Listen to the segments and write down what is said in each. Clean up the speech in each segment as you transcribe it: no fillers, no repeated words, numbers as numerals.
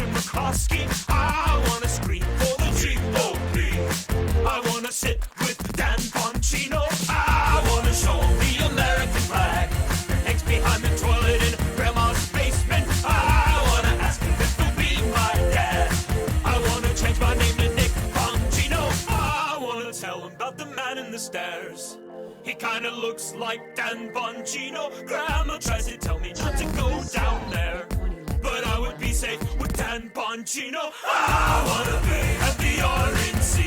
Mr. McCloskey. I wanna scream for the GOP. I wanna sit with Dan Bongino. I wanna show the American flag. Eggs behind the toilet in Grandma's basement. I wanna ask him if he'll be my dad. I wanna change my name to Nick Bongino. I wanna tell him about the man in the stairs. He kinda looks like Dan Bongino. Grandma tries to tell me not to go down there, but I would be safe with Dan Bongino. I wanna be at the RNC.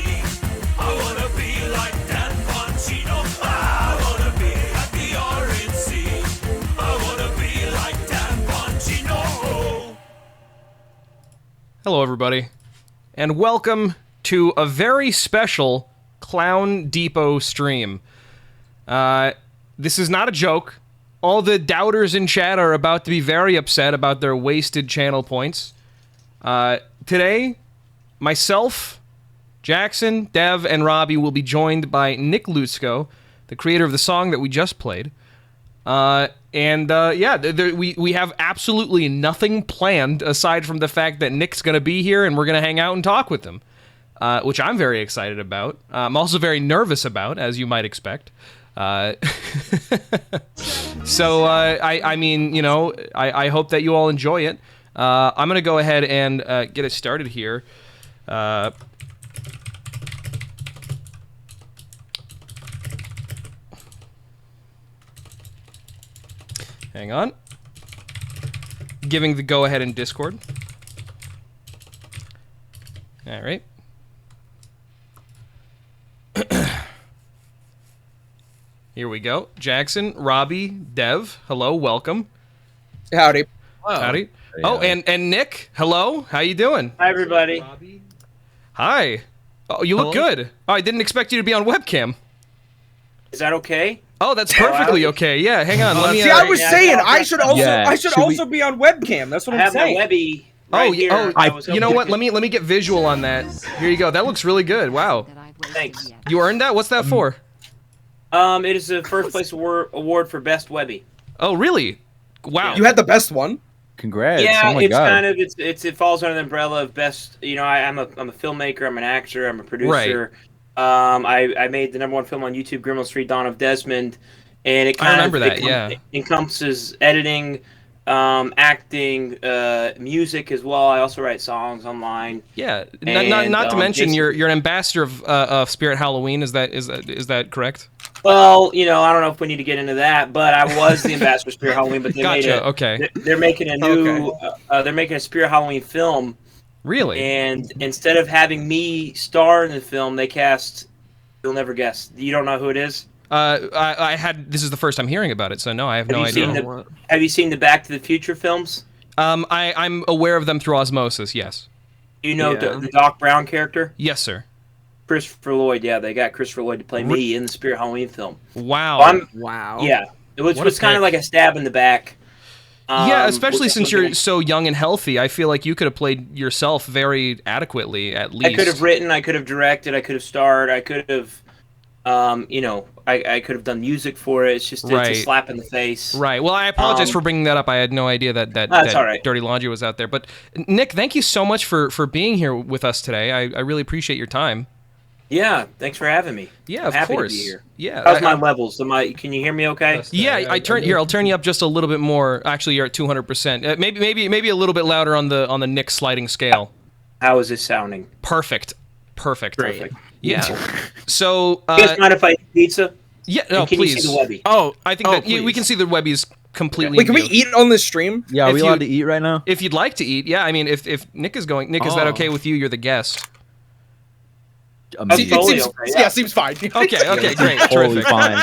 I wanna be like Dan Bongino. I wanna be at the RNC. I wanna be like Dan Bongino. Hello, everybody, and welcome to a very special Clown Depot stream. This is not a joke. All the doubters in chat are about to be very upset about their wasted channel points. Today, myself, Jackson, Dev, and Robbie will be joined by Nick Lutsko, the creator of the song that we just played. We have absolutely nothing planned aside from the fact that Nick's going to be here and we're going to hang out and talk with him, which I'm very excited about. I'm also very nervous about, as you might expect. I mean, you know, I hope that you all enjoy it. I'm going to go ahead and get it started here. Hang on. Giving the go-ahead in Discord. All right. Here we go. Jackson, Robbie, Dev, hello, welcome. Howdy. Hello. Howdy. Oh, and Nick, hello. How you doing? Hi, everybody. Hi. Oh, you look good. Oh, I didn't expect you to be on webcam. Is that okay? Oh, that's perfectly okay. Yeah, hang on. Let me. See, I was saying yeah, I should also yeah. I should also be on webcam. That's what I I'm have my saying. Webby right here. You know what? Let me get visual on that. Here you go. That looks really good. Wow. Thanks. You earned that? What's that for? It is the first place award for best Webby. Oh, really? Wow. You had the best one. Congrats! Yeah, oh my it's God. kind of it falls under the umbrella of best. You know, I'm a filmmaker. I'm an actor. I'm a producer. Right. I made the #1 film on YouTube, Gremlins 3: Dawn of Desmond, and it kind of encompasses editing, acting, music as well. I also write songs online. Yeah, not to mention you're an ambassador of Spirit Halloween. Is that correct? Well, you know, I don't know if we need to get into that, but I was the ambassador of Spirit Halloween. But they they're making a new they're making a Spirit Halloween film. Really? And instead of having me star in the film, they cast. You'll never guess. You don't know who it is? This is the first I'm hearing about it, so no, I have no idea. Have you seen the Back to the Future films? I'm aware of them through osmosis. Yes. You know the Doc Brown character? Yes, sir. Christopher Lloyd. Yeah, they got Christopher Lloyd to play me in the Spirit Halloween film. Wow. Wow. Yeah, it was kind of like a stab in the back. Yeah, especially since you're so young and healthy. I feel like you could have played yourself very adequately, at least. I could have written, I could have directed, I could have starred, I could have, I could have done music for it. It's just it's a slap in the face. Right. Well, I apologize for bringing that up. I had no idea that all right. Dirty Laundry was out there. But Nick, thank you so much for being here with us today. I really appreciate your time. Yeah, thanks for having me. Yeah, I'm happy course. to be here. Yeah. How's my levels? Can you hear me okay? Yeah, I'll turn you up just a little bit more. Actually, you're at 200%. Maybe a little bit louder on the Nick sliding scale. How is this sounding? Perfect. Great. Yeah. So, you guys mind if I eat pizza? Yeah, no, can please. You see the Webby? Oh, I think we can see the Webbies completely. Wait, can we eat it on this stream? Yeah, are we allowed to eat right now? If you'd like to eat, yeah. I mean, if Nick is going, Nick, is that okay with you? You're the guest. Seems fine. Okay, great, totally fine.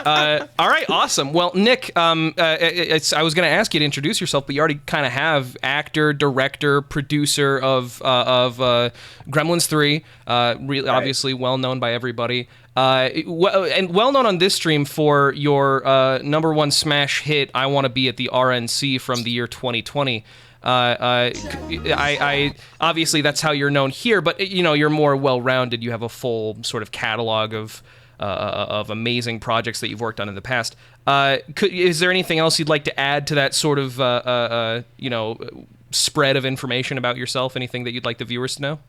All right, awesome. Well, Nick, I was going to ask you to introduce yourself, but you already kind of have actor, director, producer of Gremlins 3, obviously well known by everybody, and well known on this stream for your #1 smash hit, "I Want to Be at the RNC" from the year 2020. I obviously that's how you're known here, but you know you're more well-rounded. You have a full sort of catalog of amazing projects that you've worked on in the past. Is there anything else you'd like to add to that sort of spread of information about yourself? Anything that you'd like the viewers to know?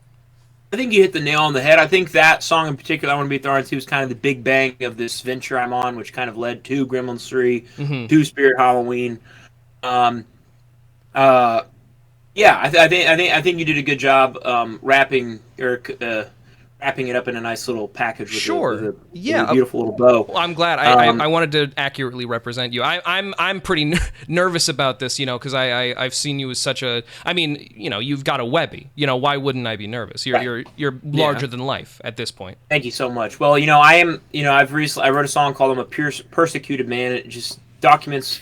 I think you hit the nail on the head. I think that song in particular, I Want to Be at the RNC, was kind of the big bang of this venture I'm on, which kind of led to Gremlins 3, to Spirit Halloween. Yeah, I think you did a good job wrapping it up in a nice little package with, with a beautiful little bow. Well, I'm glad. I wanted to accurately represent you. I'm pretty nervous about this, because I've seen you as such a. I mean, you've got a Webby. Why wouldn't I be nervous? You're larger than life at this point. Thank you so much. Well, I am. I wrote a song called "I'm a Persecuted Man." It just documents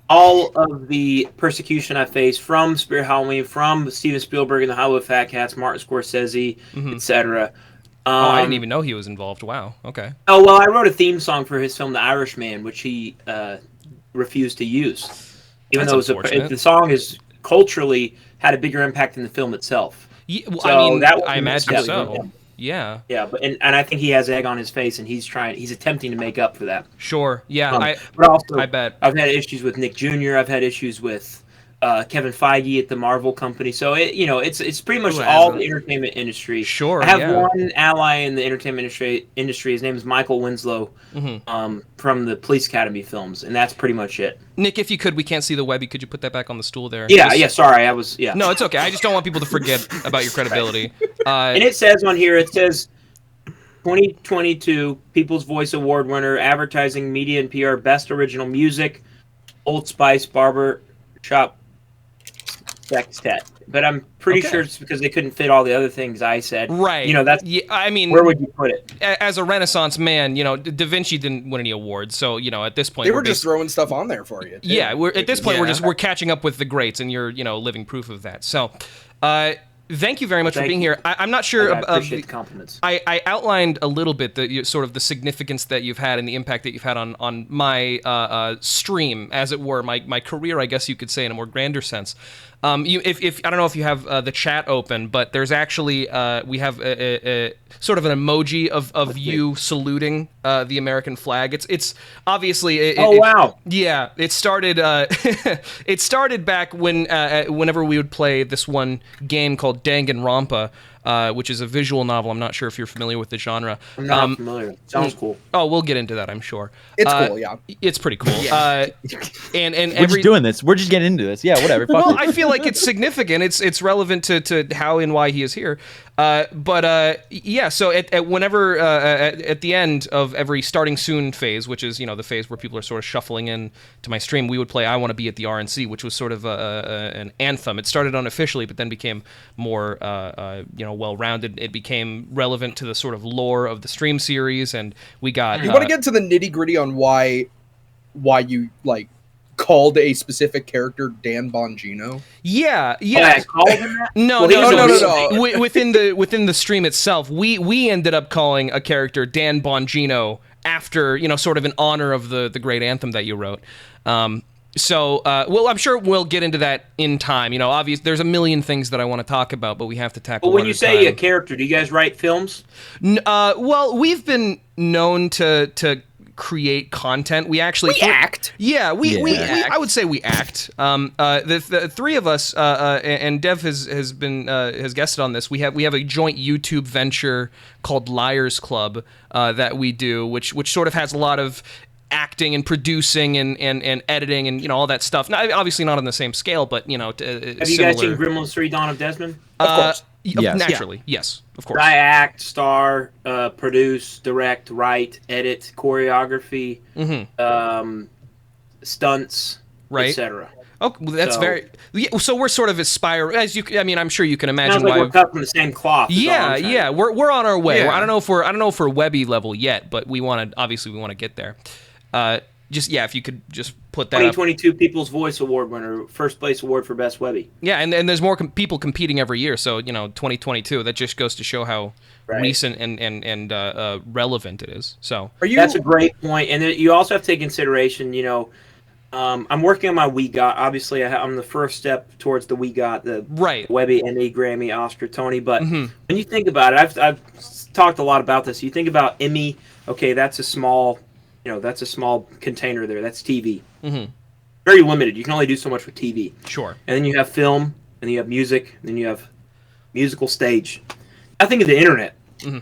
all of the persecution I faced from Spirit Halloween, from Steven Spielberg and the Hollywood Fat Cats, Martin Scorsese, etc. I didn't even know he was involved. Wow. Okay. Oh, well, I wrote a theme song for his film The Irishman, which he refused to use. Even That's though the song is culturally had a bigger impact than the film itself. Yeah, well, so I imagine so. Yeah. Yeah, but and I think he has egg on his face, and he's attempting to make up for that. Sure. Yeah. But also, I bet I've had issues with Nick Jr. I've had issues with Kevin Feige at the Marvel company. So it's pretty much all the entertainment industry. Sure. I have one ally in the entertainment industry. His name is Michael Winslow, from the Police Academy films, and that's pretty much it. Nick, if you could, we can't see the Webby. Could you put that back on the stool there? Yeah. Sorry, I was. Yeah. No, it's okay. I just don't want people to forget about your credibility. And it says on here, 2022 People's Voice Award winner, advertising, media, and PR, best original music, Old Spice Barber Shop Sextet. But I'm pretty sure it's because they couldn't fit all the other things I said. Right. That's. Yeah, I mean, where would you put it? As a Renaissance man, Da Vinci didn't win any awards, so at this point they were just throwing stuff on there for you. Yeah, at this point we're catching up with the greats, and you're living proof of that. So, thank you very much for being here. I'm not sure. I appreciate the compliments. I outlined a little bit the sort of the significance that you've had and the impact that you've had on my stream, as it were, my career, I guess you could say, in a more grander sense. If I don't know if you have the chat open, but there's actually we have a sort of an emoji of you saluting the American flag. It's obviously. Wow! Yeah, it started. It started back whenever we would play this one game called Danganronpa, which is a visual novel. I'm not sure if you're familiar with the genre. I'm not familiar. Sounds cool. Oh, we'll get into that, I'm sure. It's cool, yeah. It's pretty cool. And we're just doing this. We're just getting into this. Yeah, whatever. Well, I feel like it's significant. It's relevant to how and why he is here. Yeah. So whenever at the end of every starting soon phase, which is the phase where people are sort of shuffling in to my stream, we would play I Want to Be at the RNC, which was sort of an anthem. It started unofficially, but then became more well-rounded. It became relevant to the sort of lore of the stream series, and we got. You want to get to the nitty-gritty on why you called a specific character Dan Bongino? Yeah. I called him that? No. Within the stream itself, we ended up calling a character Dan Bongino after sort of in honor of the great anthem that you wrote. So, well, I'm sure we'll get into that in time. Obviously, there's a million things that I want to talk about, but we have to tackle. But when you say a character, do you guys write films? Well, we've been known to create content. We actually act. Yeah, we I would say we act. The three of us, and Dev has guested on this. We have a joint YouTube venture called Liars Club that we do, which sort of has a lot of acting and producing and editing and all that stuff. Now, obviously not on the same scale, but have you guys seen Gremlins 3: Dawn of Desmond? Of course. Yes. Naturally, yes, of course. I act, star, produce, direct, write, edit, choreography, stunts, right, etc. Oh, well, that's very. Yeah, so we're sort of aspiring, as you. I mean, I'm sure you can imagine. Sounds like we're cut from the same cloth. Yeah. We're on our way. Yeah. I don't know if we're Webby level yet, but we want to get there. If you could just put that 2022 People's Voice Award winner, first place award for Best Webby. Yeah, and there's more people competing every year, so 2022. That just goes to show how recent and relevant it is. So that's a great point, and you also have to take consideration. I'm working on my WeGot. Obviously, I'm the first step towards the WeGot, the Webby, Emmy, Grammy, Oscar, Tony. But when you think about it, I've talked a lot about this. You think about Emmy. Okay, that's a small. That's a small container there. That's TV. Very limited. You can only do so much with TV. Sure. And then you have film, and then you have music, and then you have musical stage. I think of the internet. Mm-hmm.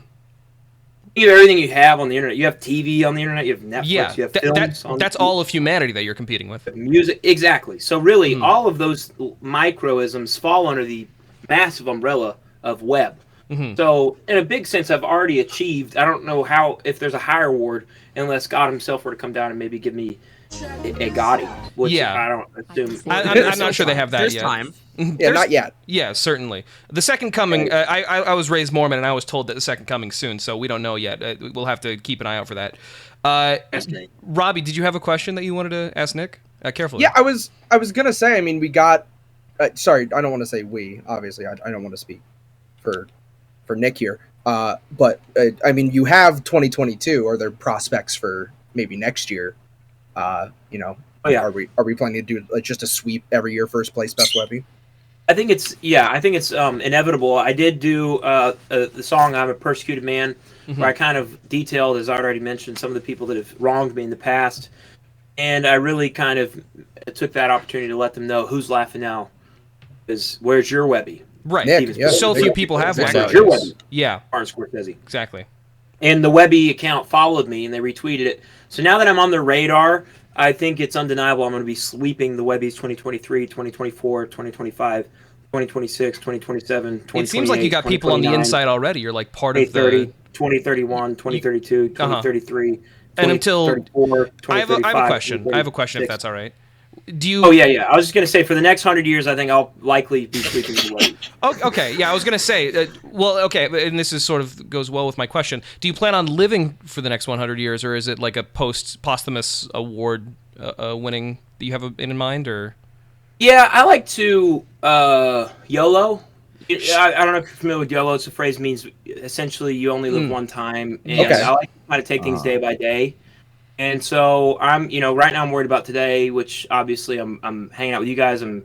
You have everything you have on the internet. You have TV on the internet. You have Netflix. Yeah, you have films. that's all of humanity that you're competing with. Music, exactly. So really, all of those microisms fall under the massive umbrella of web. Mm-hmm. So in a big sense, I've already achieved. I don't know if there's a higher award unless God Himself were to come down and maybe give me a Gotti, which I don't assume. I'm not sure they have that There's yet. time. Yeah, not yet. Yeah, certainly. The Second Coming, I was raised Mormon, and I was told that the Second Coming soon, so we don't know yet. We'll have to keep an eye out for that. Robbie, did you have a question that you wanted to ask Nick? Carefully. Yeah, I was gonna say. I mean, we got. Sorry, I don't want to say we. Obviously, I don't want to speak for Nick here. But I mean, you have 2022. Are there prospects for maybe next year? You know, are we planning to do like just a sweep every year, first place, best Webby? I think it's inevitable. I did do the song "I'm a Persecuted Man," where I kind of detailed, as I already mentioned, some of the people that have wronged me in the past, and I really kind of took that opportunity to let them know who's laughing now. Is where's your Webby? Right. Nick, So few people have one. Where's your Webby? Yeah. Martin Scorsese. Exactly. And the Webby account followed me, and they retweeted it. So now that I'm on their radar, I think it's undeniable I'm going to be sweeping the Webbies 2023, 2024, 2025, 2026, 2027, 2028, It seems like you got people on the inside already. You're like part of the... 2031, 2032, 2033, and until 2034, I have a question. I have a question, if that's all right. Do you? Oh yeah. I was just gonna say for the next 100 years, I think I'll likely be sweeping the Webby. Oh, okay. Yeah, I was gonna say. Well, okay, and this is sort of goes well with my question. Do you plan on living for the next 100 years, or is it like a posthumous award winning that you have in mind, or? Yeah, I like to YOLO. I don't know if you're familiar with YOLO. It's a phrase means essentially you only live one time, and I like to kind of take things day by day. And so I'm, right now I'm worried about today, which obviously I'm hanging out with you guys. I'm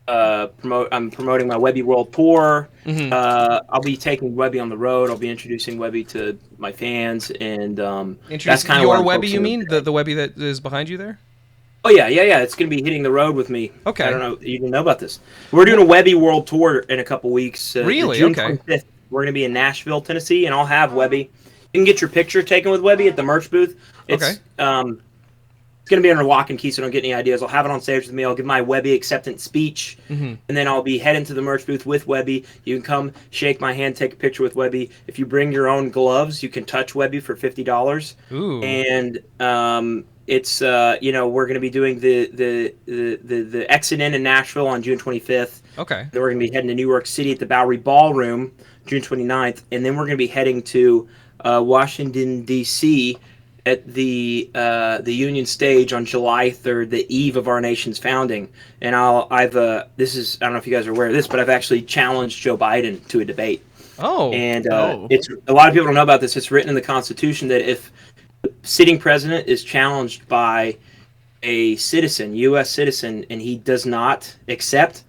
promoting my Webby World Tour. Mm-hmm. I'll be taking Webby on the road. I'll be introducing Webby to my fans, and that's kind of your Webby. You mean the Webby that is behind you there? Oh yeah. It's going to be hitting the road with me. Okay. I don't know. You didn't know about this. We're doing a Webby World Tour in a couple weeks. Really? June Okay. 25th. We're going to be in Nashville, Tennessee, and I'll have Webby. You can get your picture taken with Webby at the merch booth. It's going to be under lock and key, so don't get any ideas. I'll have it on stage with me. I'll give my Webby acceptance speech, and then I'll be heading to the merch booth with Webby. You can come shake my hand, take a picture with Webby. If you bring your own gloves, you can touch Webby for $50. Ooh. And it's we're going to be doing the exit in Nashville on June 25th. Okay. Then we're going to be heading to New York City at the Bowery Ballroom June 29th, and then we're going to be heading to Washington D.C. at the Union Stage on July 3rd, the eve of our nation's founding. And I don't know if you guys are aware of this, but I've actually challenged Joe Biden to a debate. Oh. And it's a lot of people don't know about this. It's written in the Constitution that if the sitting president is challenged by a citizen, U.S. citizen, and he does not accept,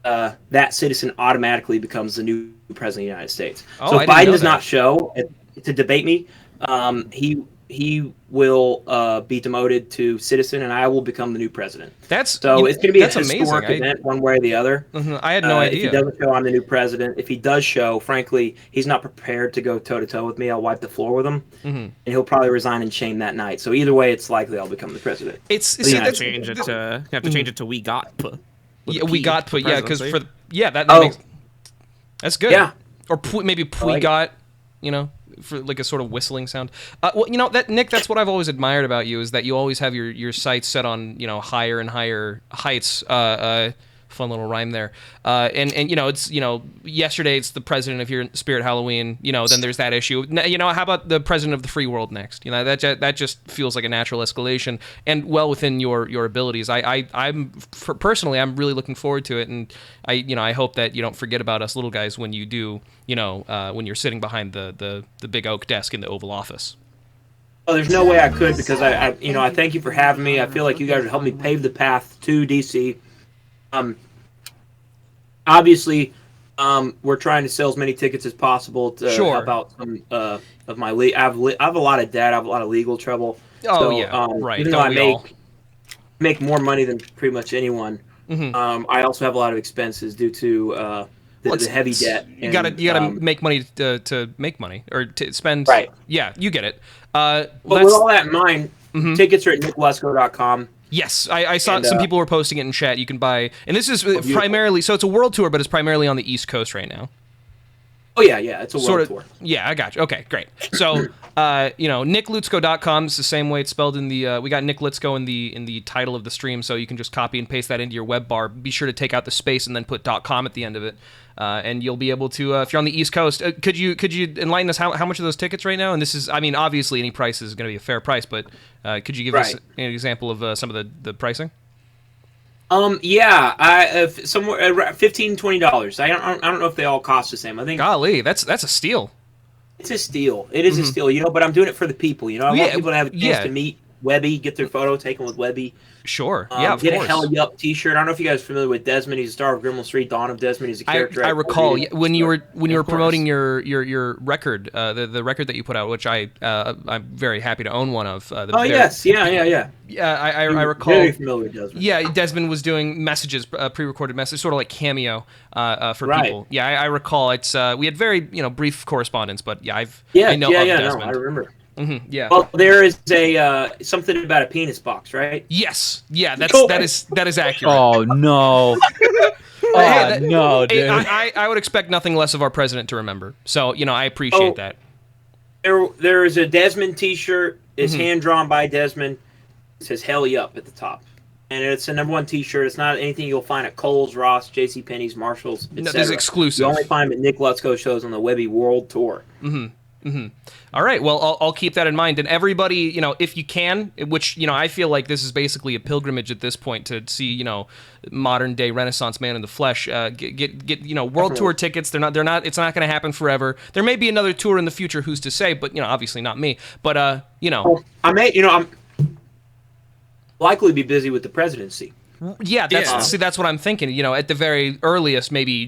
that citizen automatically becomes the new president of the United States. So if Biden does not show to debate me, he will be demoted to citizen, and I will become the new president. It's going to be a historic event, one way or the other. I had no idea. If he doesn't show, I'm the new president. If he does show, frankly, he's not prepared to go toe to toe with me. I'll wipe the floor with him, and he'll probably resign in shame that night. So either way, it's likely I'll become the president. You have to change it to we got. Yeah, we got put. Yeah, because that makes that's good. Yeah, or maybe we got. For like a sort of whistling sound. Nick, that's what I've always admired about you is that you always have your sights set on higher and higher heights. Fun little rhyme there. And it's yesterday it's the president of your Spirit Halloween. Then there's that issue. How about the president of the free world next? That just feels like a natural escalation and well within your abilities. Personally I'm really looking forward to it, and I hope that you don't forget about us little guys when you do. When you're sitting behind the big oak desk in the Oval Office. Oh, there's no way I could, because I thank you for having me. I feel like you guys would help me pave the path to DC. Obviously, we're trying to sell as many tickets as possible to help out some of my I have a lot of debt. I have a lot of legal trouble. Oh, so, right. Even though I make more money than pretty much anyone, I also have a lot of expenses due to the heavy debt. You gotta make money to make money or to spend. Right. Yeah, you get it. But with all that in mind, tickets are at nicklutsko.com. Yes, I saw some people were posting it in chat. You can buy, and this is primarily, so it's a world tour, but it's primarily on the East Coast right now. Oh yeah, it's a world tour. Yeah, I got you. Okay, great. So, nicklutsko.com is the same way it's spelled in the. We got Nick Lutsko in the title of the stream, so you can just copy and paste that into your web bar. Be sure to take out the space and then put .com at the end of it, and you'll be able to. If you're on the East Coast, could you enlighten us how much are those tickets right now? And this is, I mean, obviously any price is going to be a fair price, but could you give us an example of some of the pricing? Somewhere $15-$20. I don't know if they all cost the same. I think. Golly, that's a steal. It's a steal. It is a steal, but I'm doing it for the people. I want people to have a chance to meet Webby, get their photo taken with Webby. Sure. Of get course. a Hell Yup T-shirt. I don't know if you guys are familiar with Desmond. He's a star of Grimble Street. Dawn of Desmond. He's a character. I recall when you were promoting your record, the record that you put out, which I'm very happy to own one of. Yes, yeah. Yeah, I recall. Very familiar with Desmond. Yeah, Desmond was doing messages, pre-recorded messages, sort of like Cameo for people. Yeah, I recall. It's we had very brief correspondence, but I know of Desmond. No, I remember. Mm-hmm, yeah. Well, there is a something about a penis box, right? Yes. Yeah. That is accurate. Oh no. No, dude. I would expect nothing less of our president to remember. So I appreciate that. There is a Desmond T-shirt. It's hand drawn by Desmond. It says "Hell Yup" at the top, and it's a #1 T-shirt. It's not anything you'll find at Kohl's, Ross, JCPenney's, Marshalls, etc. No, this is exclusive. You only find them at Nick Lutsko shows on the Webby World Tour. All right. Well, I'll keep that in mind. And everybody, if you can, which I feel like this is basically a pilgrimage at this point to see, modern day Renaissance man in the flesh. Get world tour tickets. They're not. It's not going to happen forever. There may be another tour in the future. Who's to say? But obviously not me. But I'm likely to be busy with the presidency. Yeah, that's what I'm thinking. At the very earliest, maybe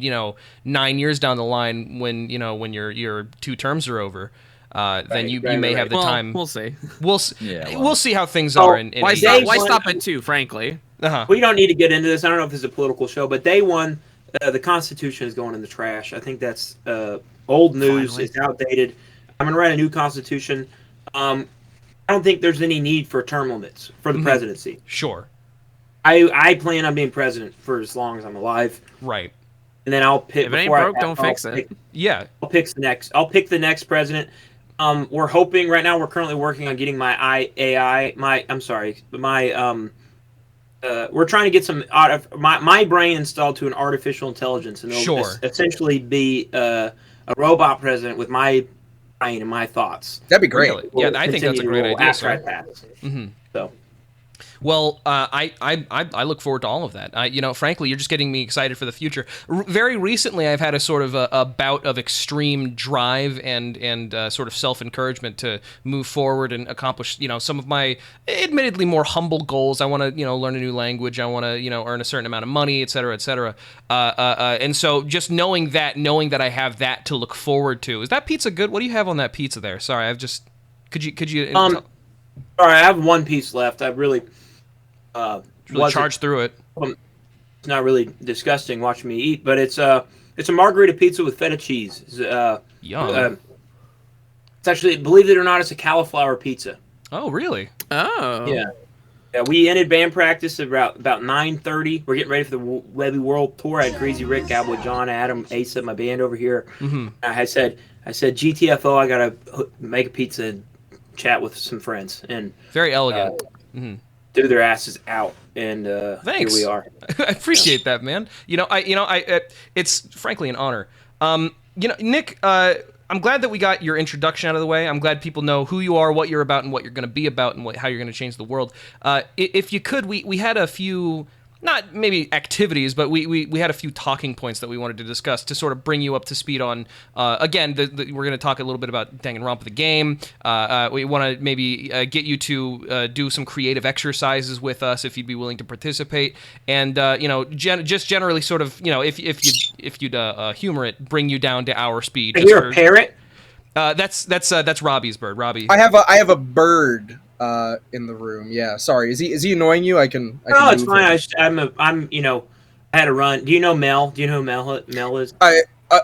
9 years down the line, when your 2 terms are over, then you may have the time. We'll see. We'll see how things are. Why stop at 2? Frankly, we don't need to get into this. I don't know if this is a political show, but day one, the Constitution is going in the trash. I think that's old news. Finally. It's outdated. I'm going to write a new Constitution. I don't think there's any need for term limits for the presidency. Sure. I plan on being president for as long as I'm alive. Right. And then I'll pick. If it ain't broke, don't fix it. Yeah. I'll pick the next president. We're hoping right now. We're currently working on getting we're trying to get some my brain installed to an artificial intelligence, and it'll essentially be a robot president with my brain and my thoughts. That'd be great. Really? Yeah, I think that's a great idea. So. Well, I look forward to all of that. Frankly, you're just getting me excited for the future. Very recently, I've had a sort of a bout of extreme drive and sort of self-encouragement to move forward and accomplish, some of my admittedly more humble goals. I want to, learn a new language. I want to, earn a certain amount of money, et cetera, et cetera. And so just knowing that I have that to look forward to. Is that pizza good? What do you have on that pizza there? Sorry, could you? All right, I have one piece left. I really. Really charge through it. It's not really disgusting watching me eat, but it's a margarita pizza with feta cheese. Yum. It's actually, believe it or not, it's a cauliflower pizza. Oh, really? Oh. Yeah. We ended band practice at about 9:30. We're getting ready for the Webby World Tour. I had Crazy Rick, Cowboy John, Adam, Asa, my band over here. I said, GTFO, I gotta make a pizza and chat with some friends. And very elegant. Threw their asses out, and thanks. Here we are. I appreciate that, man. It's frankly an honor. Nick, I'm glad that we got your introduction out of the way. I'm glad people know who you are, what you're about, and what you're going to be about, and how you're going to change the world. If you could, we had a few, not maybe activities, but we had a few talking points that we wanted to discuss to sort of bring you up to speed on. Again, we're going to talk a little bit about Danganronpa the game. We want to maybe get you to do some creative exercises with us if you'd be willing to participate, and just generally sort of if you'd humor it, bring you down to our speed. You're a parrot. That's Robbie's bird. Robbie. I have a bird in the room. Yeah, sorry. Is he annoying you? I can. No, it's move fine. him. I'm I had to run. Do you know Mel? Do you know who Mel is?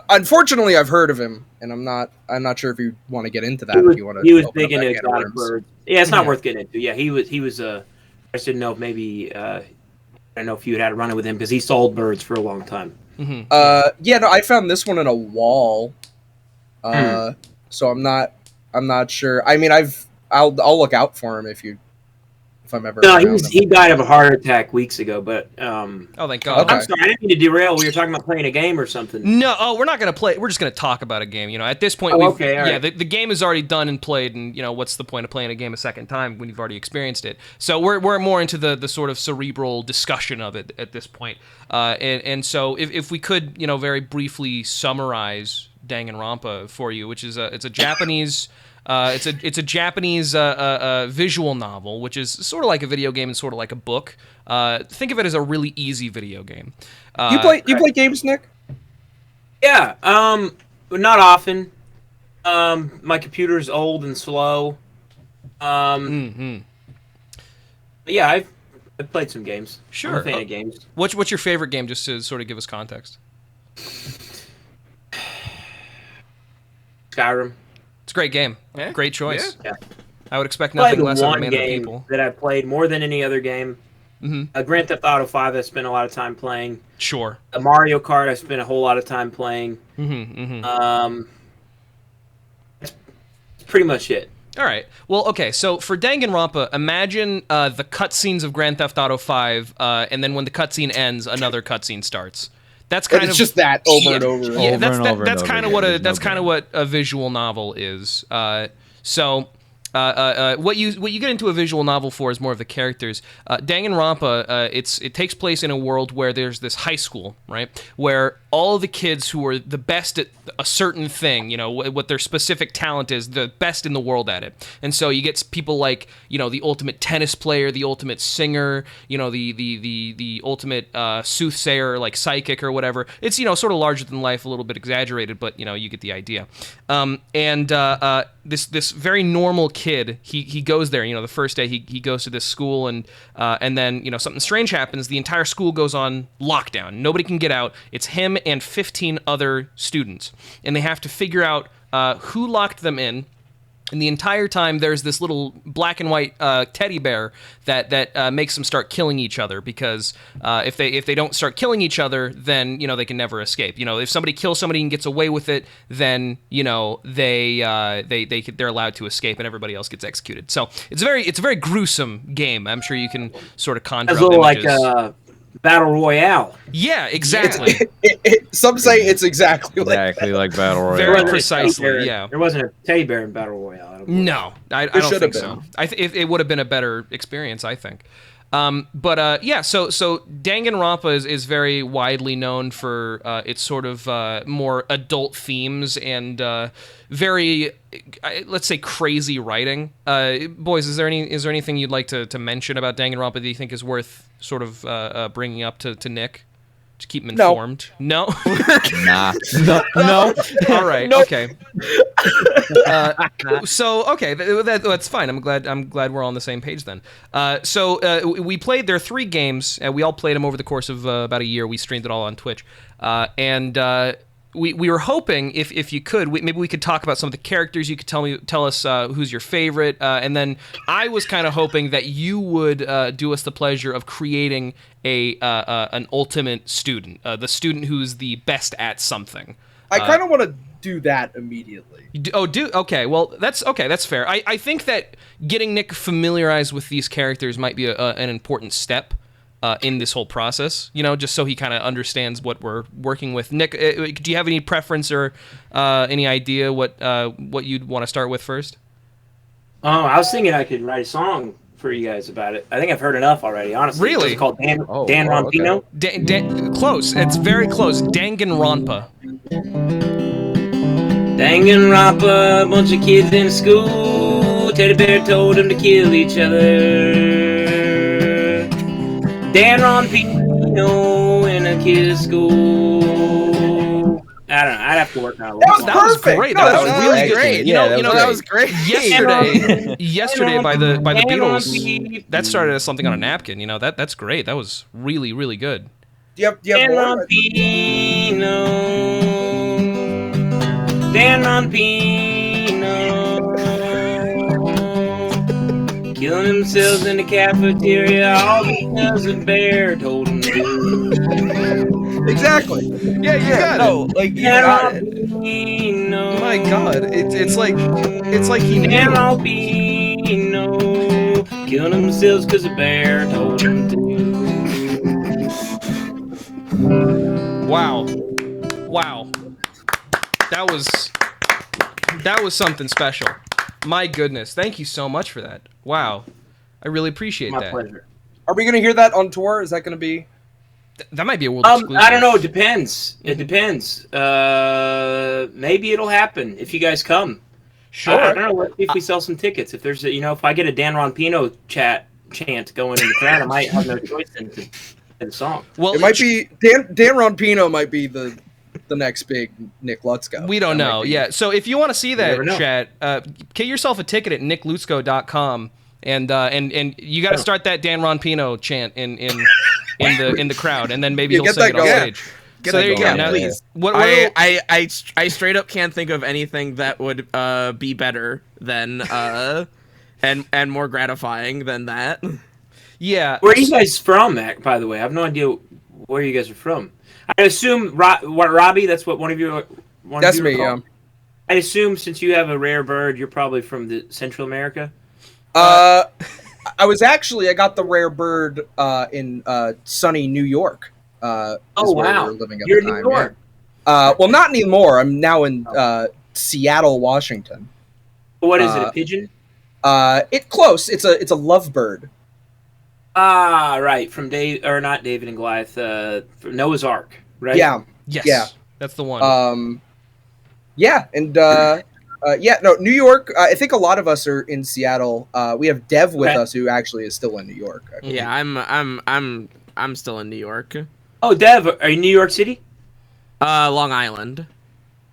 Unfortunately, I've heard of him, and I'm not sure if you want to get into that. If you want to, he was big into exotic birds. Yeah, it's not worth getting into. Yeah, he was. I just didn't know if maybe I don't know if you had a run with him because he sold birds for a long time. Mm-hmm. Yeah, no, I found this one in a wall. So I'm not sure. I mean, I'll look out for him if I'm ever. No, he died of a heart attack weeks ago. But oh, thank God. Okay. I'm sorry, I didn't mean to derail. We were talking about playing a game or something. No, we're not gonna play. We're just gonna talk about a game. At this point, okay, all right. the game is already done and played, and what's the point of playing a game a second time when you've already experienced it? So we're more into the sort of cerebral discussion of it at this point. And so if we could very briefly summarize Danganronpa for you, which is it's a Japanese. It's a Japanese visual novel, which is sort of like a video game and sort of like a book. Think of it as a really easy video game. You play games, Nick? Yeah, but not often. My computer's old and slow. But yeah, I've played some games. Sure. I'm a fan of games. What's your favorite game, just to sort of give us context? Skyrim. It's a great game. Yeah. Great choice. Yeah. I would expect Probably nothing the less of a one man of the game people. that I played more than any other game. Mm-hmm. Grand Theft Auto 5 I spent a lot of time playing. Sure. Mario Kart I spent a whole lot of time playing. That's pretty much it. All right. Well, okay. So for Danganronpa, imagine the cutscenes of Grand Theft Auto 5, and then when the cutscene ends, another cutscene starts. That's kind of just that over and over. Yeah, Over that's and kind of over what again. what a visual novel is. What you get into a visual novel for is more of the characters. Danganronpa, it takes place in a world where there's this high school, right, where all of the kids who are the best at a certain thing, what their specific talent is, the best in the world at it. And so you get people like, the ultimate tennis player, the ultimate singer, the ultimate soothsayer, like psychic or whatever. It's, sort of larger than life, a little bit exaggerated, but, you get the idea. This very normal kid, he goes there, the first day he goes to this school, and then, something strange happens. The entire school goes on lockdown. Nobody can get out. It's him and 15 other students, and they have to figure out who locked them in. And the entire time, there's this little black and white teddy bear that makes them start killing each other, because if they don't start killing each other, then they can never escape. If somebody kills somebody and gets away with it, then they're allowed to escape, and everybody else gets executed. So it's a very gruesome game. I'm sure you can sort of conjure It's up a little images. like Battle Royale. Yeah, exactly. Some say it's exactly like Battle Royale. Very precisely. Yeah. There wasn't a teddy bear in Battle Royale. I don't believe. No, I don't should think have so. It would have been a better experience, I think. So Danganronpa is very widely known for its sort of more adult themes and very, let's say, crazy writing. Boys, is there anything you'd like to mention about Danganronpa that you think is worth sort of bringing up to Nick? To keep him informed. No. Nah. No. All right. Nope. Okay. That's fine. I'm glad we're all on the same page then. We played. There are 3 games. We all played them over the course of about a year. We streamed it all on Twitch, We were hoping if you could, maybe we could talk about some of the characters. You could tell us who's your favorite, and then I was kind of hoping that you would do us the pleasure of creating an ultimate student, the student who's the best at something. I kind of want to do that immediately. Okay. Well, that's fair. I think that getting Nick familiarized with these characters might be an important step. In this whole process, just so he kind of understands what we're working with. Nick, do you have any preference or any idea what you'd want to start with first? Oh, I was thinking I could write a song for you guys about it. I think I've heard enough already, honestly. Really? It's called Dan Okay. Rompino. Close. It's very close. Danganronpa. Danganronpa, a bunch of kids in school. Teddy bear told them to kill each other. Dan Rompino in a kid's school. I don't know. I'd have to work on it. That was great. No, That was really good. great. You know, That was great. Yesterday by the Beatles, that started as something on a napkin. You know, that's great. That was really, really good. Do you have more? Dan Rampino, killing themselves in the cafeteria, all because a bear told them to. Exactly. Yeah, you got it. Like Dan Rampino, My God, it's like he knew. Dan Rampino, killing themselves because a bear told them to. Wow. That was something special. My goodness, thank you so much for that. Wow, I really appreciate My that. pleasure. Are we going to hear that on tour? Is that going to be? That might be a world exclusive. I don't know. It depends. It depends. Maybe it'll happen if you guys come. Sure. I don't know. Let's see if we sell some tickets. If there's if I get a Dan Rampino chant going in the crowd, I might have no choice in the song. Well, It might be Dan Rampino might be the next big Nick Lutsko. We don't know. Yeah. So if you want to see that, never know. chat, get yourself a ticket at nicklutsko.com, and you got to start that Dan Rampino chant in the crowd, and then maybe Yeah, he'll get sing it that on going. stage. Get So that there you go. going, Now, please. what I straight up can't think of anything that would be better than and more gratifying than that. Yeah. Where are you guys from, Mac? By the way, I have no idea where you guys are from. I assume Robbie. That's what one of you. That's me. Yeah. I assume since you have a rare bird, you're probably from the Central America. I got the rare bird in sunny New York. Oh where wow! we were living at You're the in time, New York. yeah. Well, not anymore. I'm now in Seattle, Washington. What is it? A pigeon? It close. It's a lovebird. Ah, right. From not David and Goliath. From Noah's Ark, right? Yeah. Yes. Yeah. That's the one. Yeah, and New York. I think a lot of us are in Seattle. We have Dev with us, who actually is still in New York. I believe. Yeah, I'm still in New York. Oh, Dev, are you in New York City? Long Island.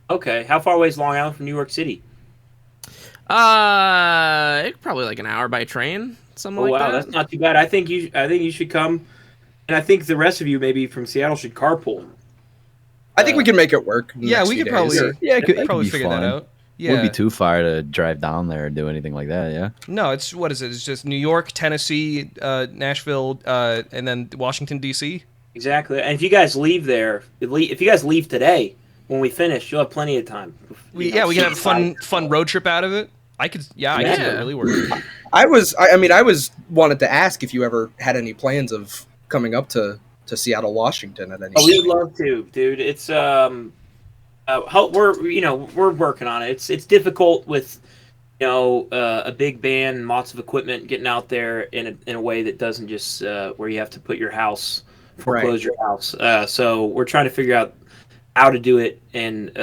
Okay. How far away is Long Island from New York City? Probably like an hour by train, something like that. That's not too bad. I think you should come, and I think the rest of you maybe from Seattle should carpool. I think we can make it work. in the yeah, next we few could days. probably. Yeah, it could probably be figure fun. that out. Yeah. Wouldn't be too far to drive down there or do anything like that. Yeah. No, it's what is it? It's just New York, Tennessee, Nashville, and then Washington D.C. Exactly. And if you guys leave there, if you guys leave today, when we finish, you'll have plenty of time. We can have a fun road trip out of it. I could see that really work. I wanted to ask if you ever had any plans of coming up to Seattle, Washington at any Oh, we point. would love to, dude. It's we're working on it. It's difficult with a big band and lots of equipment getting out there in a way that doesn't just where you have to put your house, foreclose your house. So we're trying to figure out how to do it and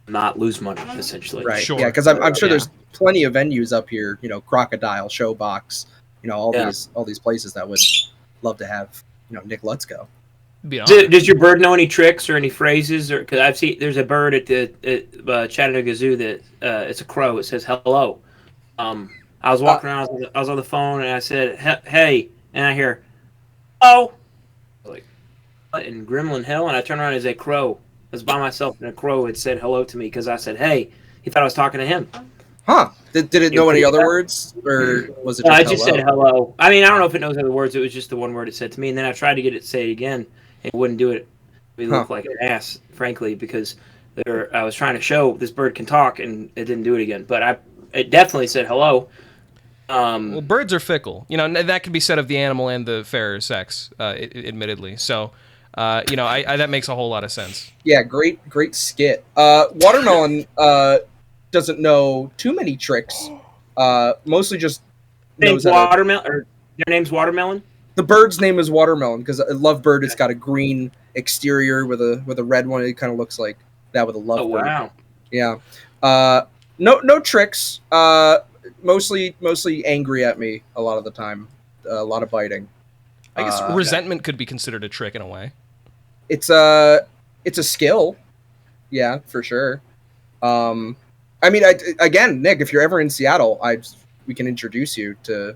not lose money, essentially. Right. Sure. Yeah, because I'm sure there's plenty of venues up here. Crocodile, Showbox. All these places that would love to have Nick Lutsko. Does your bird know any tricks or any phrases? Or because I've seen there's a bird at the Chattanooga Zoo that it's a crow. It says hello. I was walking around. I was on the phone and I said hey, and I hear oh, like what in Gremlin Hill, and I turned around and it's a crow. I was by myself and a crow had said hello to me because I said hey. He thought I was talking to him. Huh? Did it know any other words, or was it just I just hello? said hello. I mean, I don't know if it knows other words. It was just the one word it said to me, and then I tried to get it to say it again. It wouldn't do it. We looked like an ass, frankly, because I was trying to show this bird can talk, and it didn't do it again. But it definitely said hello. Well, birds are fickle. That could be said of the animal and the fairer sex, admittedly. So, that makes a whole lot of sense. Yeah, great skit. Watermelon doesn't know too many tricks. Mostly just knows Watermelon. Or their name's Watermelon. The bird's name is Watermelon because a lovebird. It's got a green exterior with a red one. It kind of looks like that with a lovebird. Oh wow. Yeah. No tricks. Mostly angry at me a lot of the time. A lot of biting. I guess resentment could be considered a trick in a way. It's it's a skill. Yeah, for sure. I mean, again, Nick, if you're ever in Seattle, we can introduce you to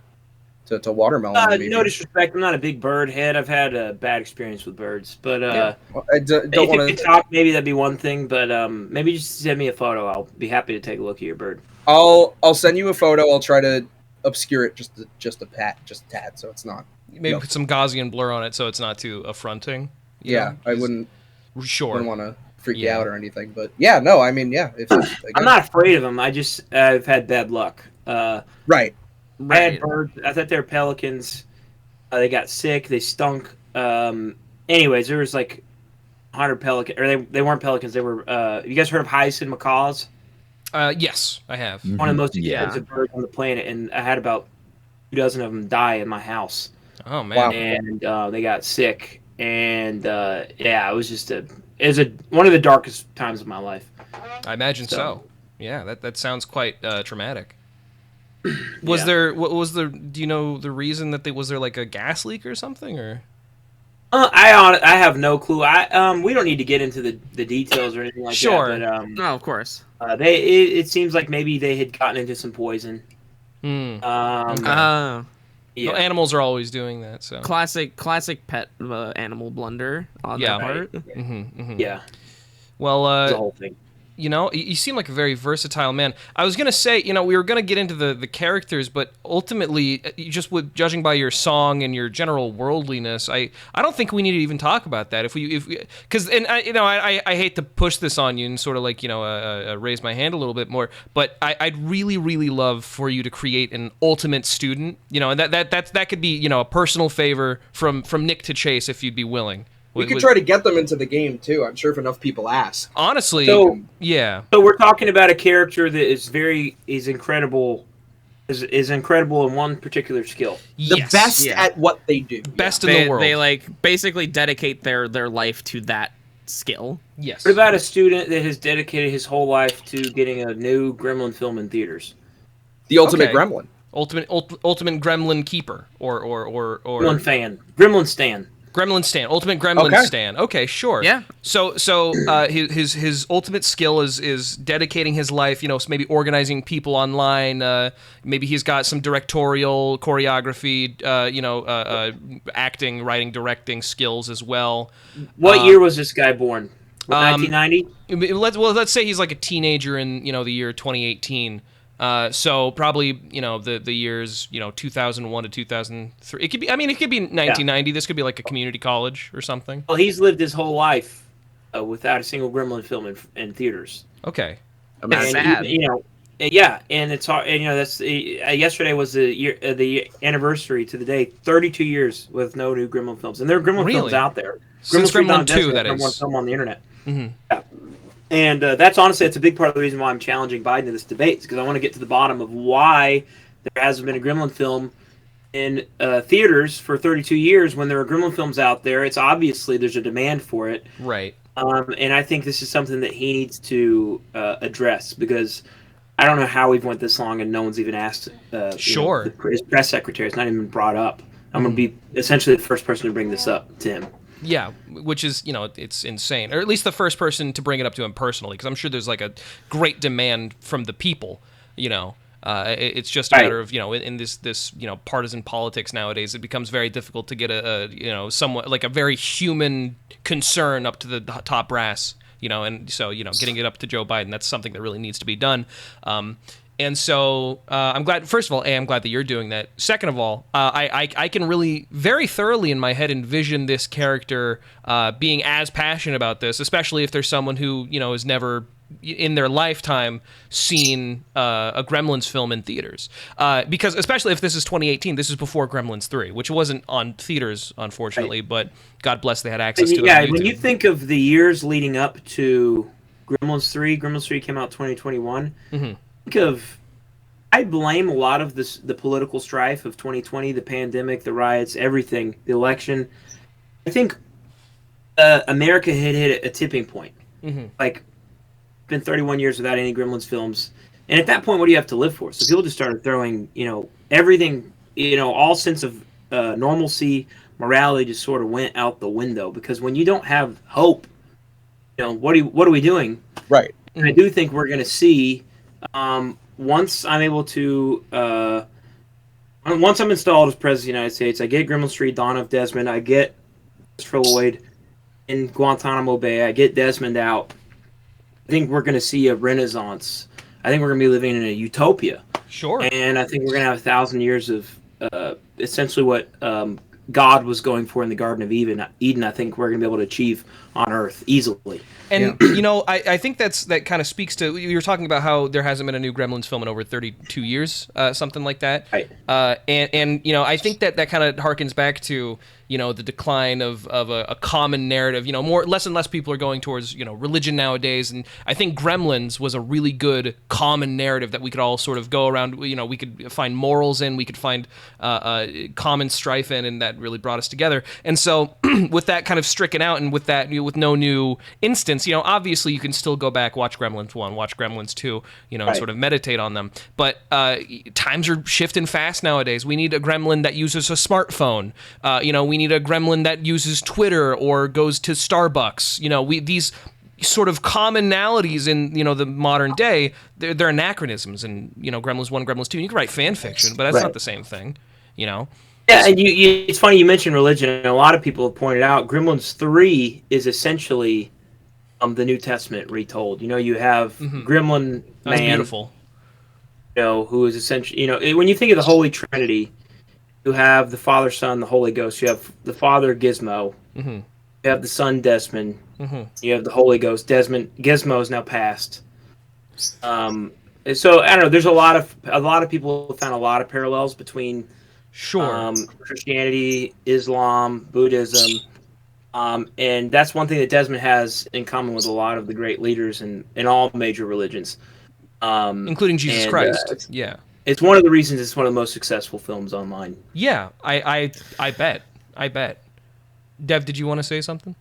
watermelon. Maybe. No disrespect, I'm not a big bird head. I've had a bad experience with birds, but Well, I don't if want you could talk, maybe that'd be one thing. But maybe just send me a photo. I'll be happy to take a look at your bird. I'll send you a photo. I'll try to obscure it just a tad, so it's not. Maybe put some Gaussian blur on it so it's not too affronting. Yeah, I wouldn't want to freak you out or anything, but yeah, no, I mean, yeah. I'm not afraid of them. I've had bad luck. Right. I had birds. I thought they were pelicans. They got sick. They stunk. Anyways, there was like 100 pelicans, or they weren't pelicans. They were. You guys heard of hyacinth macaws? Yes, I have. One of the most expensive birds on the planet, and I had about 2 dozen of them die in my house. Oh man! Wow. And they got sick, and it was just one of the darkest times of my life. I imagine so. Yeah, that sounds quite traumatic. Was there? What was the? Do you know the reason that was there like a gas leak or something or? I have no clue. We don't need to get into the details or anything like that. But, no, of course. It seems like maybe they had gotten into some poison. Okay. Yeah. Well, animals are always doing that. So classic pet animal blunder on that part. Yeah. Well, the whole thing. You know, you seem like a very versatile man. I was gonna say, you know, we were gonna get into the characters, but ultimately, just with judging by your song and your general worldliness, I don't think we need to even talk about that. Because I hate to push this on you and sort of like raise my hand a little bit more, but I'd really love for you to create an ultimate student. You know, and that could be a personal favor from Nick to Chase if you'd be willing. We could try to get them into the game too. I'm sure if enough people ask. Honestly, yeah. So we're talking about a character that is incredible, is incredible in one particular skill. The best at what they do. Best in the world. They like basically dedicate their life to that skill. Yes. What about a student that has dedicated his whole life to getting a new Gremlin film in theaters? The ultimate Gremlin. Ultimate Gremlin keeper or Gremlin fan. Gremlin stan. Gremlin stan, ultimate Gremlin stan. Okay, sure. Yeah. So his ultimate skill is dedicating his life. Maybe organizing people online. Maybe he's got some directorial, choreography, acting, writing, directing skills as well. What year was this guy born? 1990. Let's say he's like a teenager in the year 2018. So probably the years 2001 to 2003. It could be 1990. This could be like a community college or something. Well, he's lived his whole life without a single Gremlin film in theaters. Okay, that's sad. And it's hard. And that's yesterday was the anniversary to the day. 32 years with no new Gremlin films, and there are Gremlin films out there. Since Gremlin 2, that is one film on the internet. Mm-hmm. Yeah. And that's a big part of the reason why I'm challenging Biden in this debate, because I want to get to the bottom of why there hasn't been a Gremlin film in theaters for 32 years when there are Gremlin films out there. It's obviously there's a demand for it. Right. And I think this is something that he needs to address, because I don't know how we've went this long and no one's even asked. Sure. His press secretary. It's not even brought up. I'm going to be essentially the first person to bring this up to him. Yeah, which is, it's insane. Or at least the first person to bring it up to him personally, because I'm sure there's like a great demand from the people, It's just a matter of, in this partisan politics nowadays, it becomes very difficult to get somewhat like a very human concern up to the top brass, and so, getting it up to Joe Biden, that's something that really needs to be done. And so I'm glad. First of all, I'm glad that you're doing that. Second of all, I can really very thoroughly in my head envision this character being as passionate about this, especially if there's someone who has never in their lifetime seen a Gremlins film in theaters. Because especially if this is 2018, this is before Gremlins 3, which wasn't on theaters, unfortunately. Right. But God bless they had access to it. Yeah, when you think of the years leading up to Gremlins 3 came out 2021. Mm-hmm. I blame a lot of the political strife of 2020, the pandemic, the riots, everything, the election. I think America had hit a tipping point. Mm-hmm. Like, been 31 years without any Gremlins films, and at that point, what do you have to live for? So people just started throwing, everything, all sense of normalcy, morality just sort of went out the window, because when you don't have hope what are we doing? Right. And I do think we're going to see, once I'm able to, once I'm installed as President of the United States, I get Gremlins 3, Dawn of Desmond, I get Christopher Lloyd in Guantanamo Bay, I get Desmond out. I think we're going to see a renaissance. I think we're going to be living in a utopia. Sure. And I think we're going to have 1,000 years of essentially what God was going for in the Garden of Eden. I think we're going to be able to achieve on Earth easily. And, I think that kind of speaks to, you were talking about how there hasn't been a new Gremlins film in over 32 years, something like that. Right. And I think that kind of harkens back to, the decline of a common narrative. Less and less people are going towards, religion nowadays. And I think Gremlins was a really good common narrative that we could all sort of go around, we could find morals in, we could find common strife in, and that really brought us together. And so with that kind of stricken out, and with that, with no new instance, obviously you can still go back, watch Gremlins 1, watch Gremlins 2, and sort of meditate on them. But times are shifting fast nowadays. We need a gremlin that uses a smartphone. We need a gremlin that uses Twitter or goes to Starbucks. These sort of commonalities in, the modern day, they're anachronisms. And, Gremlins 1, Gremlins 2, you can write fan fiction, but that's not the same thing, Yeah, and it's funny you mentioned religion, and a lot of people have pointed out Gremlins 3 is essentially the New Testament retold. You have Gremlin That's Man, beautiful. Who is essentially, when you think of the Holy Trinity, you have the Father, Son, the Holy Ghost. You have the Father, Gizmo. You have the Son, Desmond. You have the Holy Ghost, Desmond. Gizmo is now passed. So I don't know. There's a lot of people have found a lot of parallels between Christianity, Islam, Buddhism, and that's one thing that Desmond has in common with a lot of the great leaders in all major religions, including Jesus Christ. It's one of the reasons it's one of the most successful films online. Yeah, I bet. Dev, did you want to say something?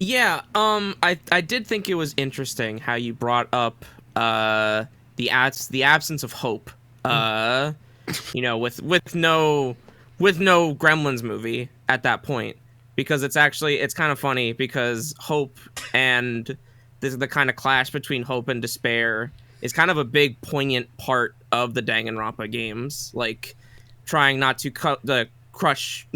Yeah, I did think it was interesting how you brought up the absence of hope. With no Gremlins movie at that point, because it's kind of funny because hope and the kind of clash between hope and despair is kind of a big poignant part of the Danganronpa games, like trying not to crush,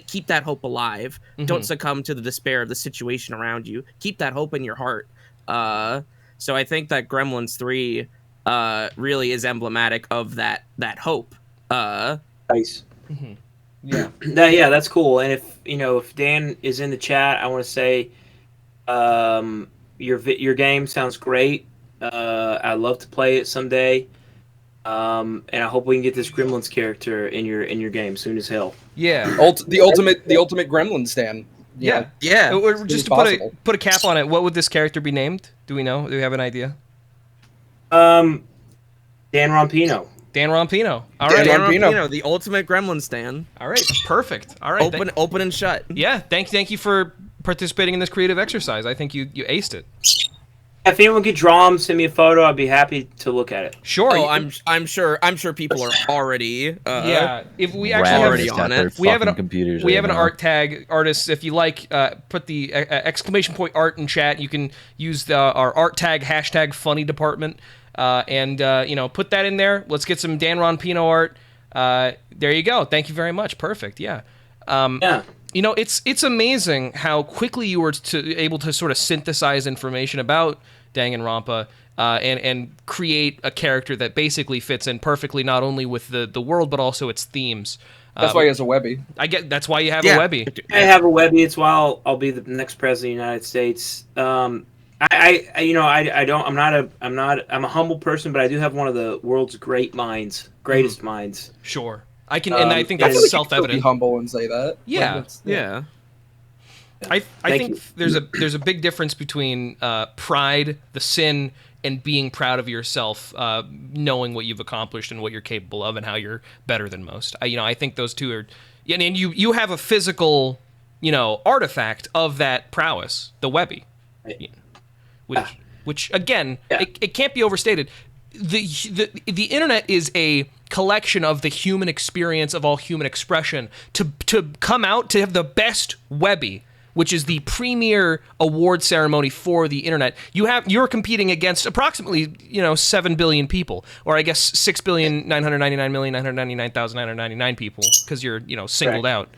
keep that hope alive. Don't succumb to the despair of the situation around you. Keep that hope in your heart. So I think that Gremlins 3 really is emblematic of that hope. Nice. Yeah. Yeah, that's cool. And if Dan is in the chat, I want to say, your game sounds great. I'd love to play it someday. And I hope we can get this Gremlins character in your game soon as hell. Yeah. The ultimate Gremlin stand. Yeah. Or just to put a cap on it, what would this character be named? Do we know? Do we have an idea? Dan Rompino. Dan Rompino. All right. Dan Rompino, the ultimate Gremlin stand. All right. Perfect. All right. Open and shut. Yeah. Thank you for participating in this creative exercise. I think you aced it. If anyone could draw him, send me a photo. I'd be happy to look at it. Sure. Oh, I'm sure people are already. If we actually on it, we have an computers. We have an art tag, artists. If you like, put the exclamation point art in chat. You can use our art tag hashtag Funny Department, and put that in there. Let's get some Dan Rompino art. There you go. Thank you very much. Perfect. Yeah. It's amazing how quickly you were able to sort of synthesize information about Danganronpa and create a character that basically fits in perfectly, not only with the world but also its themes. That's why he has a Webby. That's why you have a Webby. I have a Webby. It's why I'll be the next president of the United States. I'm a humble person, but I do have one of the world's greatest minds. Sure. I can, and I think that's self-evident. Be humble and say that. Yeah. Yeah. I think there's a big difference between pride, the sin, and being proud of yourself, knowing what you've accomplished and what you're capable of, and how you're better than most. I think those two are, and you have a physical, artifact of that prowess, the Webby, which again, it can't be overstated. The internet is a collection of the human experience of all human expression. To come out to have the best Webby which is the premier award ceremony for the internet, you're competing against approximately 7 billion people, or I guess 6,999,999,999 people, because you're singled out.